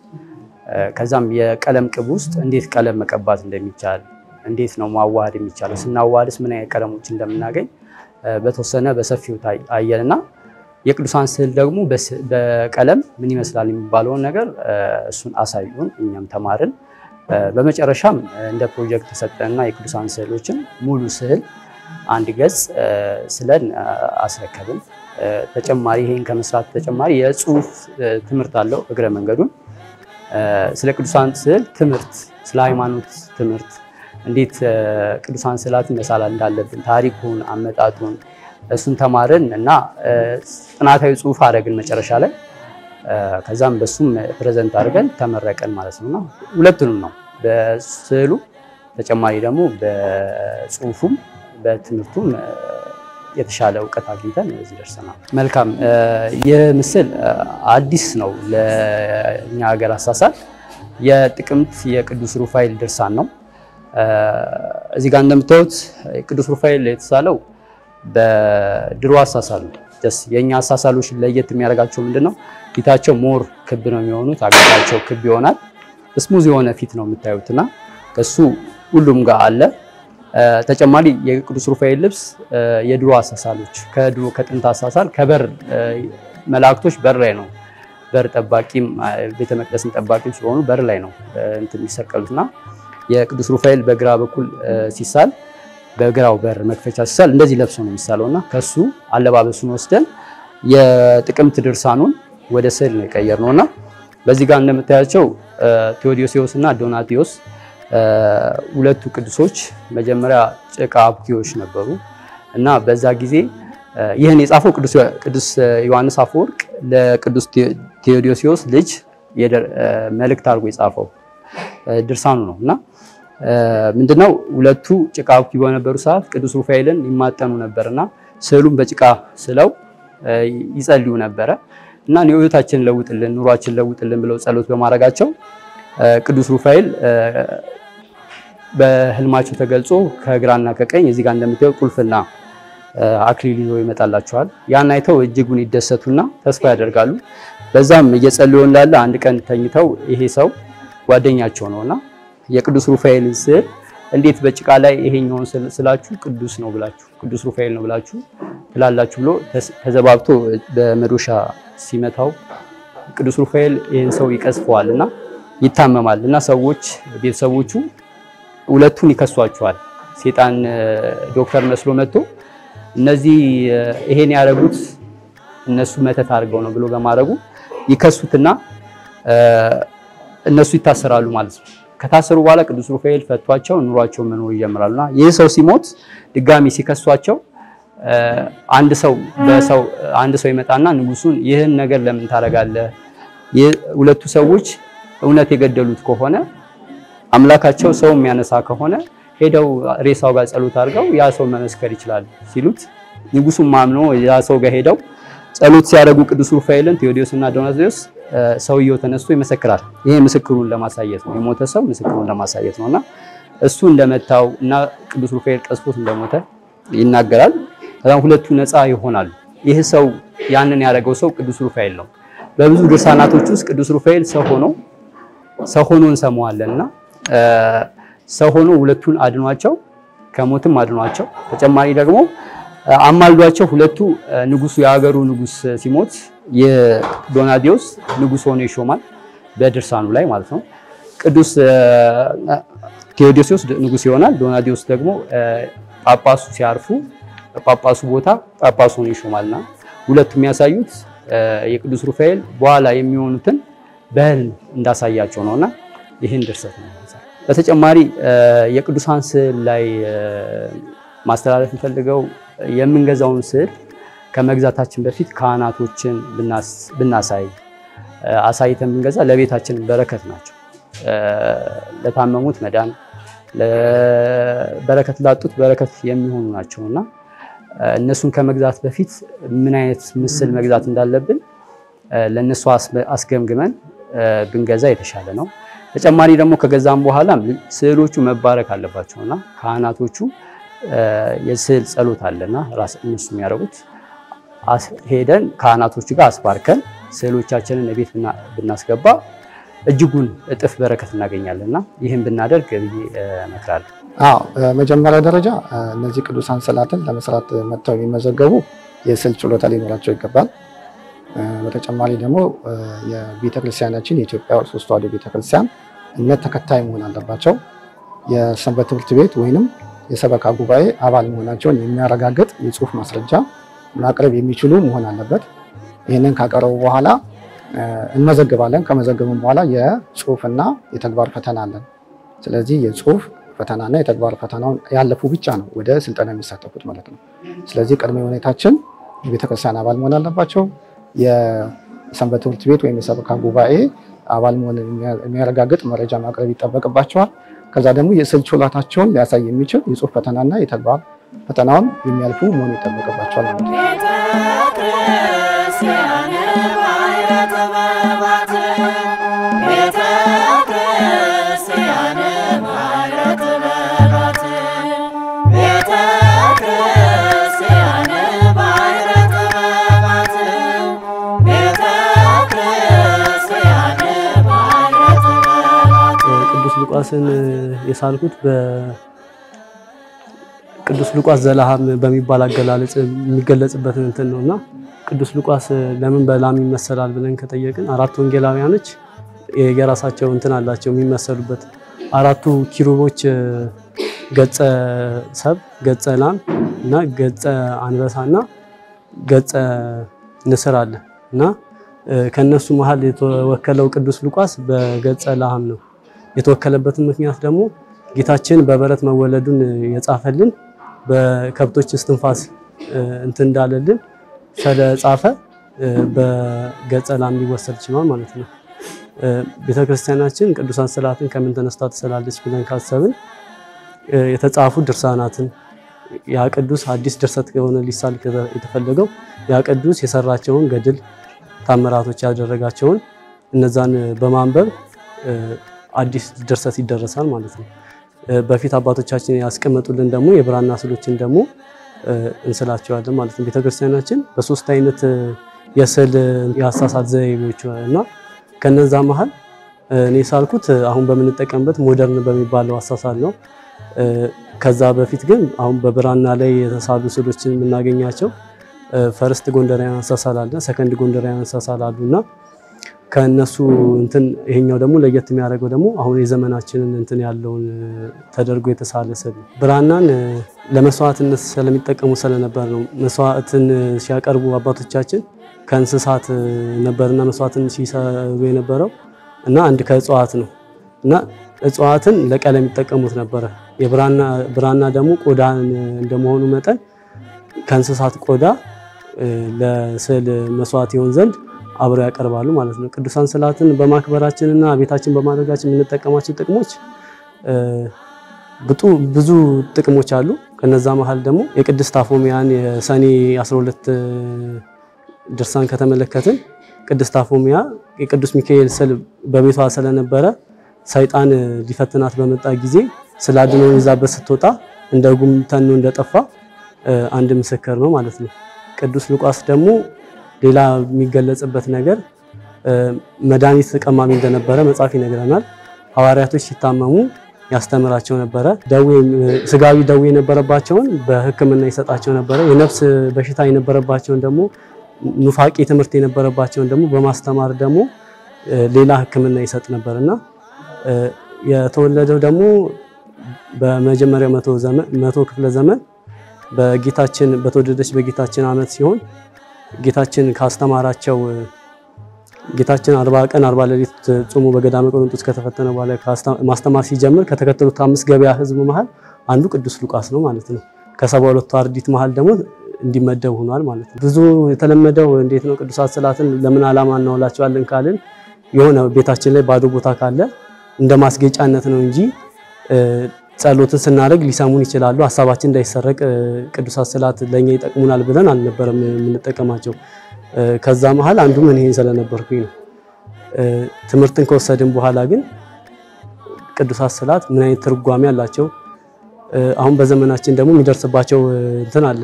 ከዛም የቀለም ቅብ ውስጥ እንዴት ቀለም መቀባት እንደሚቻል እንዴት ነው ማዋሃድ የሚቻለው ስናዋሃድስ ምን አይነት ቀለሞች እንደምናገኝ በተወሰነ በሰፊው አየንና የቅዱሳን ስዕል ደግሞ በቀለም ምን ይመስላል የሚባለውን ነገር እሱን አሳዩን እኛም ተማርን በመጨረሻም እንደ ፕሮጀክት ተሰጠንና የቅዱሳን ስዕሎችን ሙሉ ስዕል አንድ ገጽ ስለን አስረከብን ተጨማሪ ይሄን ከመስራት ተጨማሪ የጽሁፍ ትምህርት አለው እግረ መንገዱን ስለ ቅዱሳን ስዕል ትምህርት ስለ ሃይማኖት ትምህርት እንዴት ቅዱሳን ስዕላትን መሳል እንዳለብን ታሪኩን አመጣጡን እሱን ተማርን እና ጥናታዊ ጽሁፍ አደረግን መጨረሻ ላይ ከዛም በሱም ፕሬዘንት አድርገን ተመረቀን ማለት ነውና ሁለቱንም ነው በስዕሉ ተጨማሪ ደግሞ በጽሁፉም በትምህርቱም የተሻለ እውቀት አግኝተን እዚህ ደርሰናል። መልካም የምስል አዲስ ነው ለኛ ሀገር አሳሳል የጥቅምት የቅዱስ ሩፋኤል ድርሳን ነው። እዚህ ጋር እንደምታዩት ቅዱስ ሩፋኤል የተሳለው በድሮ አሳሳል ነው። የኛ አሳሳሎች ለየት የሚያደርጋቸው ምንድነው? ፊታቸው ሞር ክብ ነው የሚሆኑት፣ አገጫቸው ክብ ይሆናል። ስሙዝ የሆነ ፊት ነው የምታዩትና እሱ ሁሉም ጋር አለ። ተጨማሪ የቅዱስ ሩፋኤል ልብስ የድሮ አሳሳሎች ከጥንት አሳሳል ከበር መላእክቶች በር ላይ ነው በር ጠባቂም ቤተ መቅደስን ጠባቂም ስለሆኑ በር ላይ ነው እንትን የሚሰቀሉትና የቅዱስ ሩፋኤል በግራ በኩል ሲሳል በግራው በር መክፈቻ ሲሳል እንደዚህ ለብሶ ነው የሚሳለውና ከሱ አለባበሱን ወስደን የጥቅምት ድርሳኑን ወደ ስዕል ነው የቀየርነውና በዚህ ጋር እንደምታያቸው ቴዎዶሲዮስ እና ዶናቲዮስ ሁለቱ ቅዱሶች መጀመሪያ ጭቃ አብኪዎች ነበሩ እና በዛ ጊዜ ይህን የጻፈው ቅዱስ ዮሐንስ አፈወርቅ ለቅዱስ ቴዎዶሲዮስ ልጅ መልእክት አድርጎ የጻፈው ድርሳኑ ነውና ምንድነው ሁለቱ ጭቃ አብኪ በነበሩ ሰዓት ቅዱስ ሩፋኤልን ይማጠኑ ነበርና ስዕሉን በጭቃ ስለው ይጸልዩ ነበረ እና ህይወታችንን ለውጥልን ኑሯችንን ለውጥልን ብለው ጸሎት በማድረጋቸው ቅዱስ ሩፋኤል በህልማቸው ተገልጾ ከግራና ከቀኝ እዚህ ጋር እንደምታዩ ቁልፍና አክሊል ይዞ ይመጣላቸዋል። ያን አይተው እጅጉን ይደሰቱና ተስፋ ያደርጋሉ። በዛም እየጸለዩ እንዳለ አንድ ቀን ተኝተው ይሄ ሰው ጓደኛቸው ነውና የቅዱስ ሩፋኤልን ስዕል እንዴት በጭቃ ላይ ይሄኛውን ስላችሁ ቅዱስ ነው ብላችሁ ቅዱስ ሩፋኤል ነው ብላችሁ ትላላችሁ ብሎ ተዘባብቶ በመዶሻ ሲመታው ቅዱስ ሩፋኤል ይሄን ሰው ይቀስፈዋልና ይታመማልና ሰዎች ቤተሰቦቹ ሁለቱን ይከሷቸዋል። ሴጣን ዶክተር መስሎ መጥቶ እነዚህ ይሄን ያደረጉት እነሱ መተት አድርገው ነው ብሎ በማድረጉ ይከሱትና እነሱ ይታሰራሉ ማለት ነው። ከታሰሩ በኋላ ቅዱስ ሩፋኤል ፈቷቸው ኑሯቸው መኖር ይጀምራሉና ይህ ሰው ሲሞት ድጋሚ ሲከሷቸው አንድ ሰው ይመጣና ንጉሱን ይህን ነገር ለምን ታረጋለህ? ሁለቱ ሰዎች እውነት የገደሉት ከሆነ አምላካቸው ሰው የሚያነሳ ከሆነ ሄደው ሬሳው ጋር ጸሎት አድርገው ያ ሰው መመስከር ይችላል ሲሉት ንጉሱም ማምኖ ያ ሰው ጋር ሄደው ጸሎት ሲያደርጉ ቅዱስ ሩፋኤልን ቴዎዶስና ዶናቲዮስ ሰውየው ተነስቶ ይመሰክራል። ይሄ ምስክሩን ለማሳየት ነው የሞተ ሰው ምስክሩን ለማሳየት ነውና እሱ እንደመታው እና ቅዱስ ሩፋኤል ቀስፎት እንደሞተ ይናገራል። ከዛም ሁለቱ ነፃ ይሆናሉ። ይህ ሰው ያንን ያደረገው ሰው ቅዱስ ሩፋኤል ነው። በብዙ ድርሳናቶች ውስጥ ቅዱስ ሩፋኤል ሰው ሆኖ እንሰማዋለንና ሰው ሆኖ ሁለቱን አድኗቸው ከሞትም አድኗቸው ተጨማሪ ደግሞ አማልዷቸው ሁለቱ ንጉሱ የሀገሩ ንጉስ ሲሞት የዶናቲዮስ ንጉስ ሆኖ ይሾማል በድርሳኑ ላይ ማለት ነው። ቅዱስ ቴዎዶሲዮስ ንጉስ ይሆናል። ዶናቲዮስ ደግሞ ጳጳሱ ሲያርፉ ጳጳሱ ቦታ ጳጳሱ ሆኖ ይሾማልና ሁለቱም የሚያሳዩት የቅዱስ ሩፋኤል በኋላ የሚሆኑትን በህልም እንዳሳያቸው ነውና ይህን ድርሰት ነው። በተጨማሪ የቅዱሳን ስዕል ላይ ማስተላለፍ እንፈልገው የምንገዛውን ስዕል ከመግዛታችን በፊት ካህናቶችን አሳይተን ብንገዛ ለቤታችን በረከት ናቸው። ለታመሙት መዳን፣ በረከት ላጡት በረከት የሚሆኑ ናቸውና እነሱን ከመግዛት በፊት ምን አይነት ምስል መግዛት እንዳለብን ለነሱ አስገምግመን ብንገዛ የተሻለ ነው። ተጨማሪ ደግሞ ከገዛም በኋላ ስዕሎቹ መባረክ አለባቸውና ካህናቶቹ የስዕል ጸሎት አለና ራስ እነሱ የሚያደርጉት ሄደን ካህናቶቹ ጋር አስባርከን ስዕሎቻችንን ቤት ብናስገባ እጅጉን እጥፍ በረከት እናገኛለንና ይህን ብናደርግ እመክራለሁ። መጀመሪያ ደረጃ እነዚህ ቅዱሳን ስዕላትን ለመስራት መጥተው የሚመዘገቡ የስዕል ችሎታ ሊኖራቸው ይገባል። በተጨማሪ ደግሞ የቤተክርስቲያናችን የኢትዮጵያ ኦርቶዶክስ ተዋሕዶ ቤተክርስቲያን እምነት ተከታይ መሆን አለባቸው። የሰንበት ትምህርት ቤት ወይንም የሰበካ ጉባኤ አባል መሆናቸውን የሚያረጋግጥ የጽሁፍ ማስረጃ ማቅረብ የሚችሉ መሆን አለበት። ይህንን ካቀረቡ በኋላ እንመዘግባለን። ከመዘገብን በኋላ የጽሁፍና የተግባር ፈተና አለን። ስለዚህ የጽሁፍ ፈተናና የተግባር ፈተናውን ያለፉ ብቻ ነው ወደ ስልጠና የሚሳተፉት ማለት ነው። ስለዚህ ቅድመ ሁኔታችን የቤተክርስቲያን አባል መሆን አለባቸው። የሰንበት ትምህርት ቤት ወይም የሰበካ ጉባኤ አባል መሆን የሚያረጋግጥ መረጃ ማቅረብ ይጠበቅባቸዋል። ከዛ ደግሞ የስዕል ችሎታቸውን ሊያሳይ የሚችል የጽሁፍ ፈተናና የተግባር ፈተናውን የሚያልፉ መሆን ይጠበቅባቸዋል ማለት ነው። ሉቃስን የሳልኩት በቅዱስ ሉቃስ ዘላሃም በሚባል አገላለጽ የሚገለጽበት እንትን ነውና ቅዱስ ሉቃስ ለምን በላም ይመሰላል ብለን ከጠየቅን አራት ወንጌላውያኖች የራሳቸው እንትን አላቸው የሚመሰሉበት። አራቱ ኪሩቦች ገጸ ሰብ፣ ገጸ ላም እና ገጸ አንበሳና ገጸ ንስር አለ እና ከነሱ መሃል የተወከለው ቅዱስ ሉቃስ በገጸ ላም ነው። የተወከለበትን ምክንያት ደግሞ ጌታችን በበረት መወለዱን የጻፈልን በከብቶች እስትንፋስ እንትን እንዳለልን ስለጻፈ በገጸ ላም ሊወሰድ ይችላል ማለት ነው። ቤተክርስቲያናችን ቅዱሳን ስዕላትን ከምን ተነስታ ትስላለች ብለን ካሰብን የተጻፉ ድርሳናትን ያ ቅዱስ አዲስ ድርሰት የሆነ ሊሳል የተፈለገው ያ ቅዱስ የሰራቸውን ገድል ታምራቶች ያደረጋቸውን እነዛን በማንበብ አዲስ ድርሰት ይደረሳል ማለት ነው። በፊት አባቶቻችን ያስቀመጡልን ደግሞ የብራና ስዕሎችን ደግሞ እንስላቸዋለን ማለት ነው። ቤተክርስቲያናችን በሶስት አይነት የስዕል የአሳሳል ዘይቤዎች እና ከነዛ መሃል እኔ ሳልኩት አሁን በምንጠቀምበት ሞደርን በሚባለው አሳሳል ነው። ከዛ በፊት ግን አሁን በብራና ላይ የተሳሉ ስዕሎችን የምናገኛቸው ፈርስት ጎንደራውያን አሳሳል አለ፣ ሰከንድ ጎንደራውያን አሳሳል አሉና ከነሱ እንትን ይሄኛው ደግሞ ለየት የሚያደርገው ደግሞ አሁን የዘመናችንን እንትን ያለውን ተደርጎ የተሳለ ስዕል ብራናን ለመስዋዕትነት ስለሚጠቀሙ ስለነበር ነው። መስዋዕትን ሲያቀርቡ አባቶቻችን ከእንስሳት ነበርና መስዋዕትን ሲሰሩ የነበረው እና አንድ ከእጽዋት ነው እና እጽዋትን ለቀለም ይጠቀሙት ነበረ። ብራና ደግሞ ቆዳ እንደመሆኑ መጠን ከእንስሳት ቆዳ ለስዕል መስዋዕት ይሆን ዘንድ አብረው ያቀርባሉ ማለት ነው። ቅዱሳን ስዕላትን በማክበራችንና ቤታችን በማድረጋችን የምንጠቀማቸው ጥቅሞች ብዙ ጥቅሞች አሉ። ከነዛ መሃል ደግሞ የቅድስት አፎሚያን የሰኔ 12 ድርሳን ከተመለከትን ቅድስት አፎሚያ የቅዱስ ሚካኤል ስዕል በቤቷ ስለነበረ ሰይጣን ሊፈትናት በመጣ ጊዜ ስላድነው ይዛበት ስትወጣ እንደ ጉም ተኖ እንደጠፋ አንድ ምስክር ነው ማለት ነው። ቅዱስ ሉቃስ ደግሞ ሌላ የሚገለጽበት ነገር መድኃኒት ቀማሚ እንደነበረ መጽሐፍ ይነግረናል። ሐዋርያቶች ሲታመሙ ያስተምራቸው ነበረ። ስጋዊ ደዌ የነበረባቸውን በሕክምና ይሰጣቸው ነበረ። የነፍስ በሽታ የነበረባቸውን ደግሞ ኑፋቄ ትምህርት የነበረባቸውን ደግሞ በማስተማር ደግሞ ሌላ ሕክምና ይሰጥ ነበርና የተወለደው ደግሞ በመጀመሪያው መቶ ክፍለ ዘመን በጌታችን በተወደደች በጌታችን ዓመት ሲሆን ጌታችን ካስተማራቸው ጌታችን 40 ቀን 40 ሌሊት ጾሙ በገዳመ ቆሮንቶስ ከተፈተነ በኋላ ማስተማር ሲጀምር ከተከተሉት 5 ገበያ ህዝብ መሃል አንዱ ቅዱስ ሉቃስ ነው ማለት ነው። ከ72ቱ አርድእት መሃል ደግሞ እንዲመደብ ሆኗል ማለት ነው። ብዙ የተለመደው እንዴት ነው ቅዱሳት ስዕላትን ለምን ዓላማ እናውላቸዋለን ካልን የሆነ ቤታችን ላይ ባዶ ቦታ ካለ እንደ ማስጌጫነት ነው እንጂ ጸሎትን ስናደርግ ሊሰሙን ይችላሉ። ሐሳባችን እንዳይሰረቅ ቅዱሳት ስዕላት ለኛ ይጠቅሙናል ብለን አልነበረም የምንጠቀማቸው። ከዛ መሃል አንዱ ምን ይሄን ስለነበርኩኝ ነው። ትምህርትን ከወሰድን በኋላ ግን ቅዱሳት ስዕላት ምን አይነት ትርጓሜ አላቸው፣ አሁን በዘመናችን ደግሞ የሚደርስባቸው እንትን አለ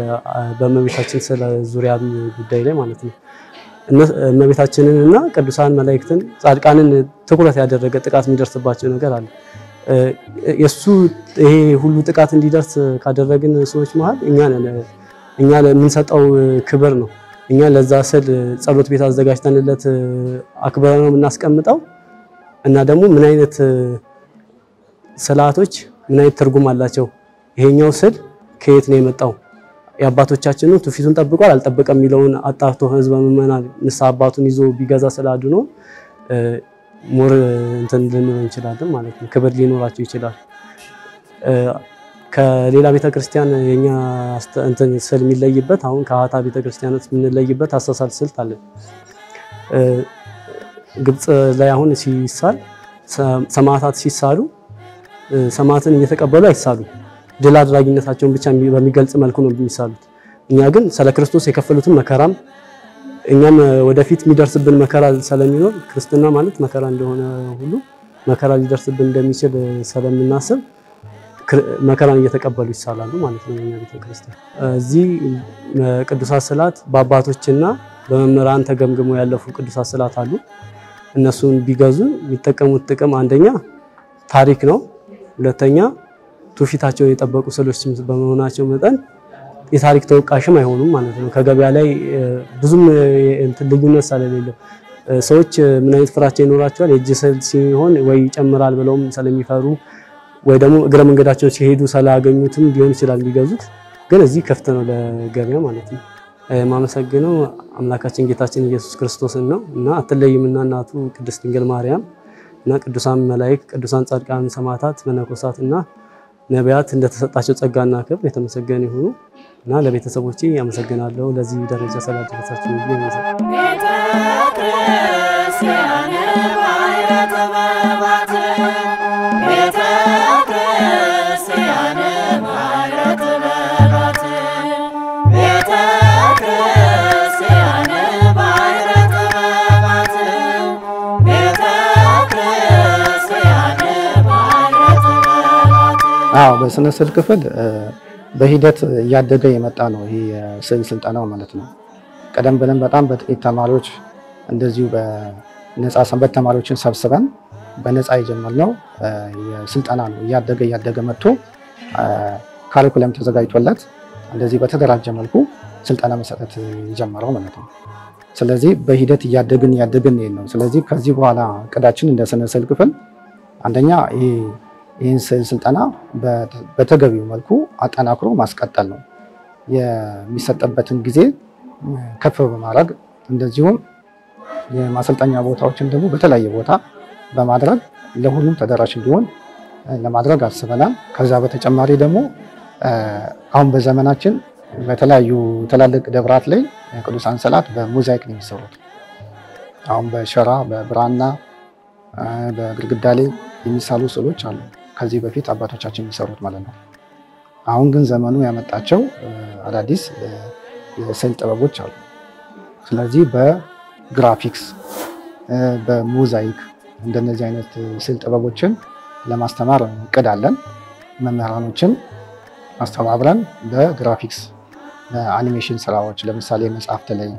በእመቤታችን ስለ ዙሪያ ጉዳይ ላይ ማለት ነው። እመቤታችንንና ቅዱሳን መላእክትን ጻድቃንን ትኩረት ያደረገ ጥቃት የሚደርስባቸው ነገር አለ። የሱ ይሄ ሁሉ ጥቃት እንዲደርስ ካደረግን ሰዎች መሃል እኛ ለምንሰጠው ክብር ነው። እኛ ለዛ ስል ጸሎት ቤት አዘጋጅተንለት አክብረን ነው የምናስቀምጠው። እና ደግሞ ምን አይነት ስዕላቶች ምን አይነት ትርጉም አላቸው፣ ይሄኛው ስዕል ከየት ነው የመጣው፣ የአባቶቻችንን ትውፊቱን ጠብቋል አልጠበቀም የሚለውን አጣርቶ ህዝበ ምዕመናን ንስሐ አባቱን ይዞ ቢገዛ ስላዱ ነው ሞር እንትን ልንል እንችላለን ማለት ነው። ክብር ሊኖራቸው ይችላል። ከሌላ ቤተክርስቲያን የኛ እንትን ስዕል የሚለይበት አሁን ከአታ ቤተክርስቲያኖች የምንለይበት አሳሳል ስልት አለ። ግብጽ ላይ አሁን ሲሳል ሰማዕታት ሲሳሉ ሰማዕትን እየተቀበሉ አይሳሉ፣ ድል አድራጊነታቸውን ብቻ በሚገልጽ መልኩ ነው የሚሳሉት። እኛ ግን ስለ ክርስቶስ የከፈሉትን መከራም እኛም ወደፊት የሚደርስብን መከራ ስለሚኖር ክርስትና ማለት መከራ እንደሆነ ሁሉ መከራ ሊደርስብን እንደሚችል ስለምናስብ መከራን እየተቀበሉ ይሳላሉ ማለት ነው። እኛ ቤተክርስቲያን እዚህ ቅዱሳት ስዕላት በአባቶችና በመምህራን ተገምግመው ያለፉ ቅዱሳት ስዕላት አሉ። እነሱን ቢገዙ የሚጠቀሙት ጥቅም አንደኛ ታሪክ ነው፣ ሁለተኛ ትውፊታቸውን የጠበቁ ስዕሎች በመሆናቸው መጠን የታሪክ ተወቃሽም አይሆኑም ማለት ነው። ከገበያ ላይ ብዙም ልዩነት ስለሌለው ሰዎች ምን አይነት ፍራቻ ይኖራቸዋል፣ የእጅ ስዕል ሲሆን ወይ ይጨምራል ብለውም ስለሚፈሩ ወይ ደግሞ እግረ መንገዳቸውን ሲሄዱ ስላገኙትም ሊሆን ይችላል ቢገዙት። ግን እዚህ ክፍት ነው ለገበያ ማለት ነው። ማመሰግነው አምላካችን ጌታችን ኢየሱስ ክርስቶስን ነው እና አትለይምና እናቱ ቅድስት ድንግል ማርያም እና ቅዱሳን መላእክት፣ ቅዱሳን ጻድቃን፣ ሰማዕታት፣ መነኮሳትና ነቢያት እንደተሰጣቸው ጸጋና ክብር የተመሰገነ ይሁኑ እና ለቤተሰቦቼ ያመሰግናለሁ ለዚህ ደረጃ ስላደረሳችሁ ቤተ ክርስቲያን ባይረተ በባት ቤተ ክርስቲያን ባይረተ በባት ቤተ ክርስቲያን ባይረተ በባት ቤተ ክርስቲያን ባይረተ በባት። አዎ በስነ ስዕል ክፍል በሂደት እያደገ የመጣ ነው ይሄ የስዕል ስልጠናው ማለት ነው። ቀደም ብለን በጣም በጥቂት ተማሪዎች እንደዚሁ በነፃ ሰንበት ተማሪዎችን ሰብስበን በነፃ የጀመርነው የስልጠና ነው። እያደገ መጥቶ ካሪኩለም ተዘጋጅቶለት እንደዚህ በተደራጀ መልኩ ስልጠና መሰጠት የጀመረው ማለት ነው። ስለዚህ በሂደት እያደግን ነው። ስለዚህ ከዚህ በኋላ እቅዳችን እንደ ስነ ስዕል ክፍል አንደኛ ይህን ስዕል ስልጠና በተገቢው መልኩ አጠናክሮ ማስቀጠል ነው። የሚሰጠበትን ጊዜ ከፍ በማድረግ እንደዚሁም የማሰልጠኛ ቦታዎችን ደግሞ በተለያየ ቦታ በማድረግ ለሁሉም ተደራሽ እንዲሆን ለማድረግ አስበናል። ከዛ በተጨማሪ ደግሞ አሁን በዘመናችን በተለያዩ ትላልቅ ደብራት ላይ ቅዱሳን ስዕላት በሞዛይክ ነው የሚሰሩት። አሁን በሸራ በብራና በግድግዳ ላይ የሚሳሉ ስዕሎች አሉ፣ ከዚህ በፊት አባቶቻችን የሚሰሩት ማለት ነው። አሁን ግን ዘመኑ ያመጣቸው አዳዲስ የስዕል ጥበቦች አሉ። ስለዚህ በግራፊክስ በሞዛይክ እንደነዚህ አይነት ስዕል ጥበቦችን ለማስተማር እቅድ አለን። መምህራኖችን አስተባብረን በግራፊክስ በአኒሜሽን ስራዎች ለምሳሌ መጽሐፍት ላይ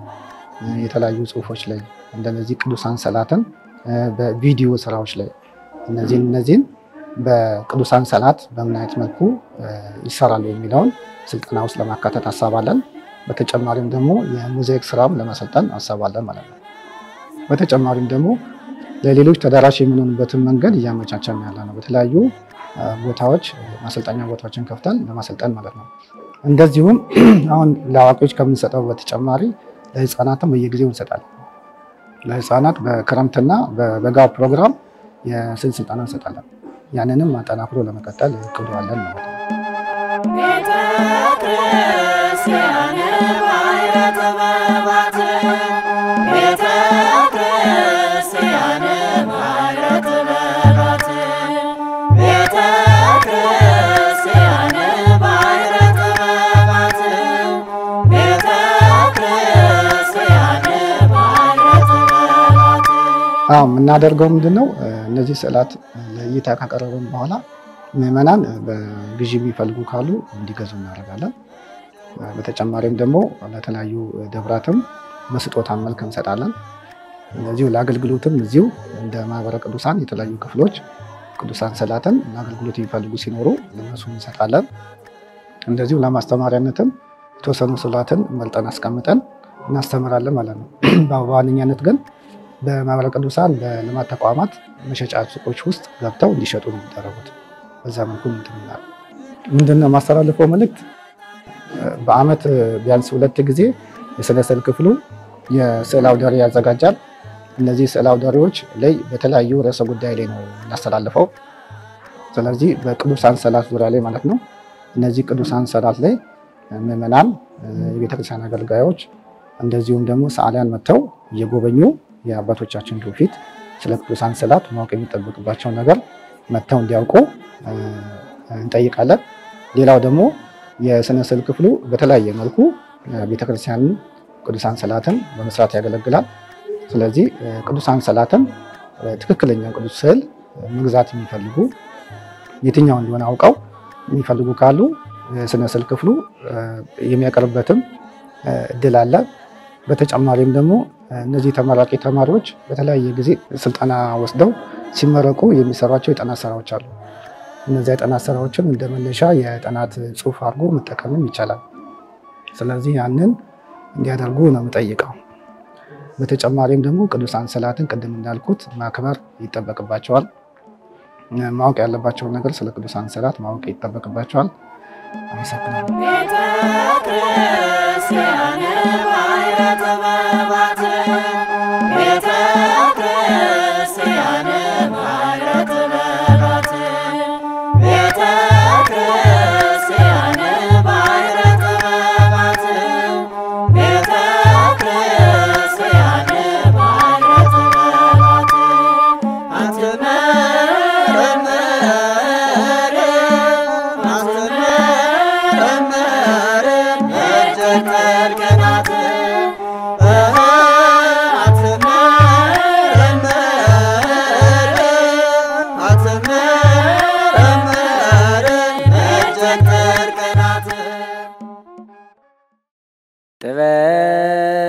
የተለያዩ ጽሁፎች ላይ እንደነዚህ ቅዱሳን ስዕላትን በቪዲዮ ስራዎች ላይ እነዚህን በቅዱሳን ስዕላት በምን አይነት መልኩ ይሰራሉ የሚለውን ስልጠና ውስጥ ለማካተት አሳባለን። በተጨማሪም ደግሞ የሞዛይክ ስራም ለማሰልጠን አሳባለን ማለት ነው። በተጨማሪም ደግሞ ለሌሎች ተደራሽ የሚሆኑበትን መንገድ እያመቻቸን ያለ ነው። በተለያዩ ቦታዎች ማሰልጠኛ ቦታዎችን ከፍተን ለማሰልጠን ማለት ነው። እንደዚሁም አሁን ለአዋቂዎች ከምንሰጠው በተጨማሪ ለህፃናትም በየጊዜው እንሰጣለን። ለህፃናት በክረምትና በበጋ ፕሮግራም የስዕል ስልጠና እንሰጣለን። ያንንም አጠናክሮ ለመቀጠል እቅዱ አለን ማለት ነው። ቤተ ክርስቲያን ባይረተ በባት ቤተ ክርስቲያን ባይረተ በባት ቤተ የምናደርገው ምንድነው እነዚህ ስዕላት ለእይታ ካቀረብን በኋላ ምዕመናን በግዢ የሚፈልጉ ካሉ እንዲገዙ እናደርጋለን። በተጨማሪም ደግሞ ለተለያዩ ደብራትም በስጦታ መልክ እንሰጣለን። እንደዚሁ ለአገልግሎትም እዚሁ እንደ ማህበረ ቅዱሳን የተለያዩ ክፍሎች ቅዱሳን ስዕላትን ለአገልግሎት የሚፈልጉ ሲኖሩ ለነሱ እንሰጣለን። እንደዚሁ ለማስተማሪያነትም የተወሰኑ ስዕላትን መልጠን አስቀምጠን እናስተምራለን ማለት ነው። በዋነኛነት ግን በማህበረ ቅዱሳን በልማት ተቋማት መሸጫ ሱቆች ውስጥ ገብተው እንዲሸጡ ነው የሚደረጉት። በዛ መልኩ ምንድነው ማስተላለፈው መልእክት በአመት ቢያንስ 2 ጊዜ የስነ ስዕል ክፍሉ የስዕል አውደ ርዕይ ያዘጋጃል። እነዚህ ስዕል አውደ ርዕዮች ላይ በተለያዩ ርዕሰ ጉዳይ ላይ ነው እናስተላልፈው። ስለዚህ በቅዱሳን ስዕላት ዙሪያ ላይ ማለት ነው። እነዚህ ቅዱሳን ስዕላት ላይ ምዕመናን፣ የቤተክርስቲያን አገልጋዮች እንደዚሁም ደግሞ ሰዓሊያን መጥተው እየጎበኙ የአባቶቻችን ትውፊት ስለ ቅዱሳን ስዕላት ማወቅ የሚጠበቅባቸውን ነገር መጥተው እንዲያውቁ እንጠይቃለን። ሌላው ደግሞ የስነ ስዕል ክፍሉ በተለያየ መልኩ ቤተክርስቲያንን ቅዱሳን ስዕላትን በመስራት ያገለግላል። ስለዚህ ቅዱሳን ስዕላትን ትክክለኛ ቅዱስ ስዕል መግዛት የሚፈልጉ የትኛው እንደሆነ አውቀው የሚፈልጉ ካሉ ስነ ስዕል ክፍሉ የሚያቀርብበትም እድል አለ። በተጨማሪም ደግሞ እነዚህ ተመራቂ ተማሪዎች በተለያየ ጊዜ ስልጠና ወስደው ሲመረቁ የሚሰሯቸው የጥናት ስራዎች አሉ። እነዚህ የጥናት ስራዎችን እንደ መነሻ የጥናት ጽሑፍ አድርጎ መጠቀምም ይቻላል። ስለዚህ ያንን እንዲያደርጉ ነው የምጠይቀው። በተጨማሪም ደግሞ ቅዱሳን ስዕላትን ቅድም እንዳልኩት ማክበር ይጠበቅባቸዋል። ማወቅ ያለባቸውን ነገር ስለ ቅዱሳን ስዕላት ማወቅ ይጠበቅባቸዋል። አመሰግናለሁ።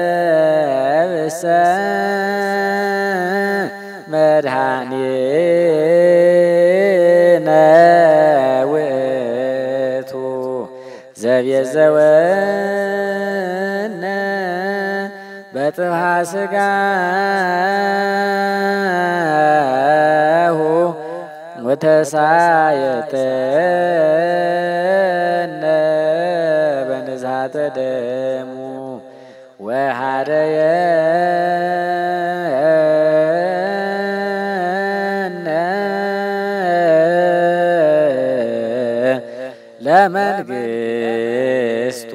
ጥበብሰ መድኃኒነ ውእቱ ዘቤዘወነ በጥብሐ ሥጋሁ ወተሳየጠነ በንዝሐተ ደሙ ወሃደየነ ለመንግሥቱ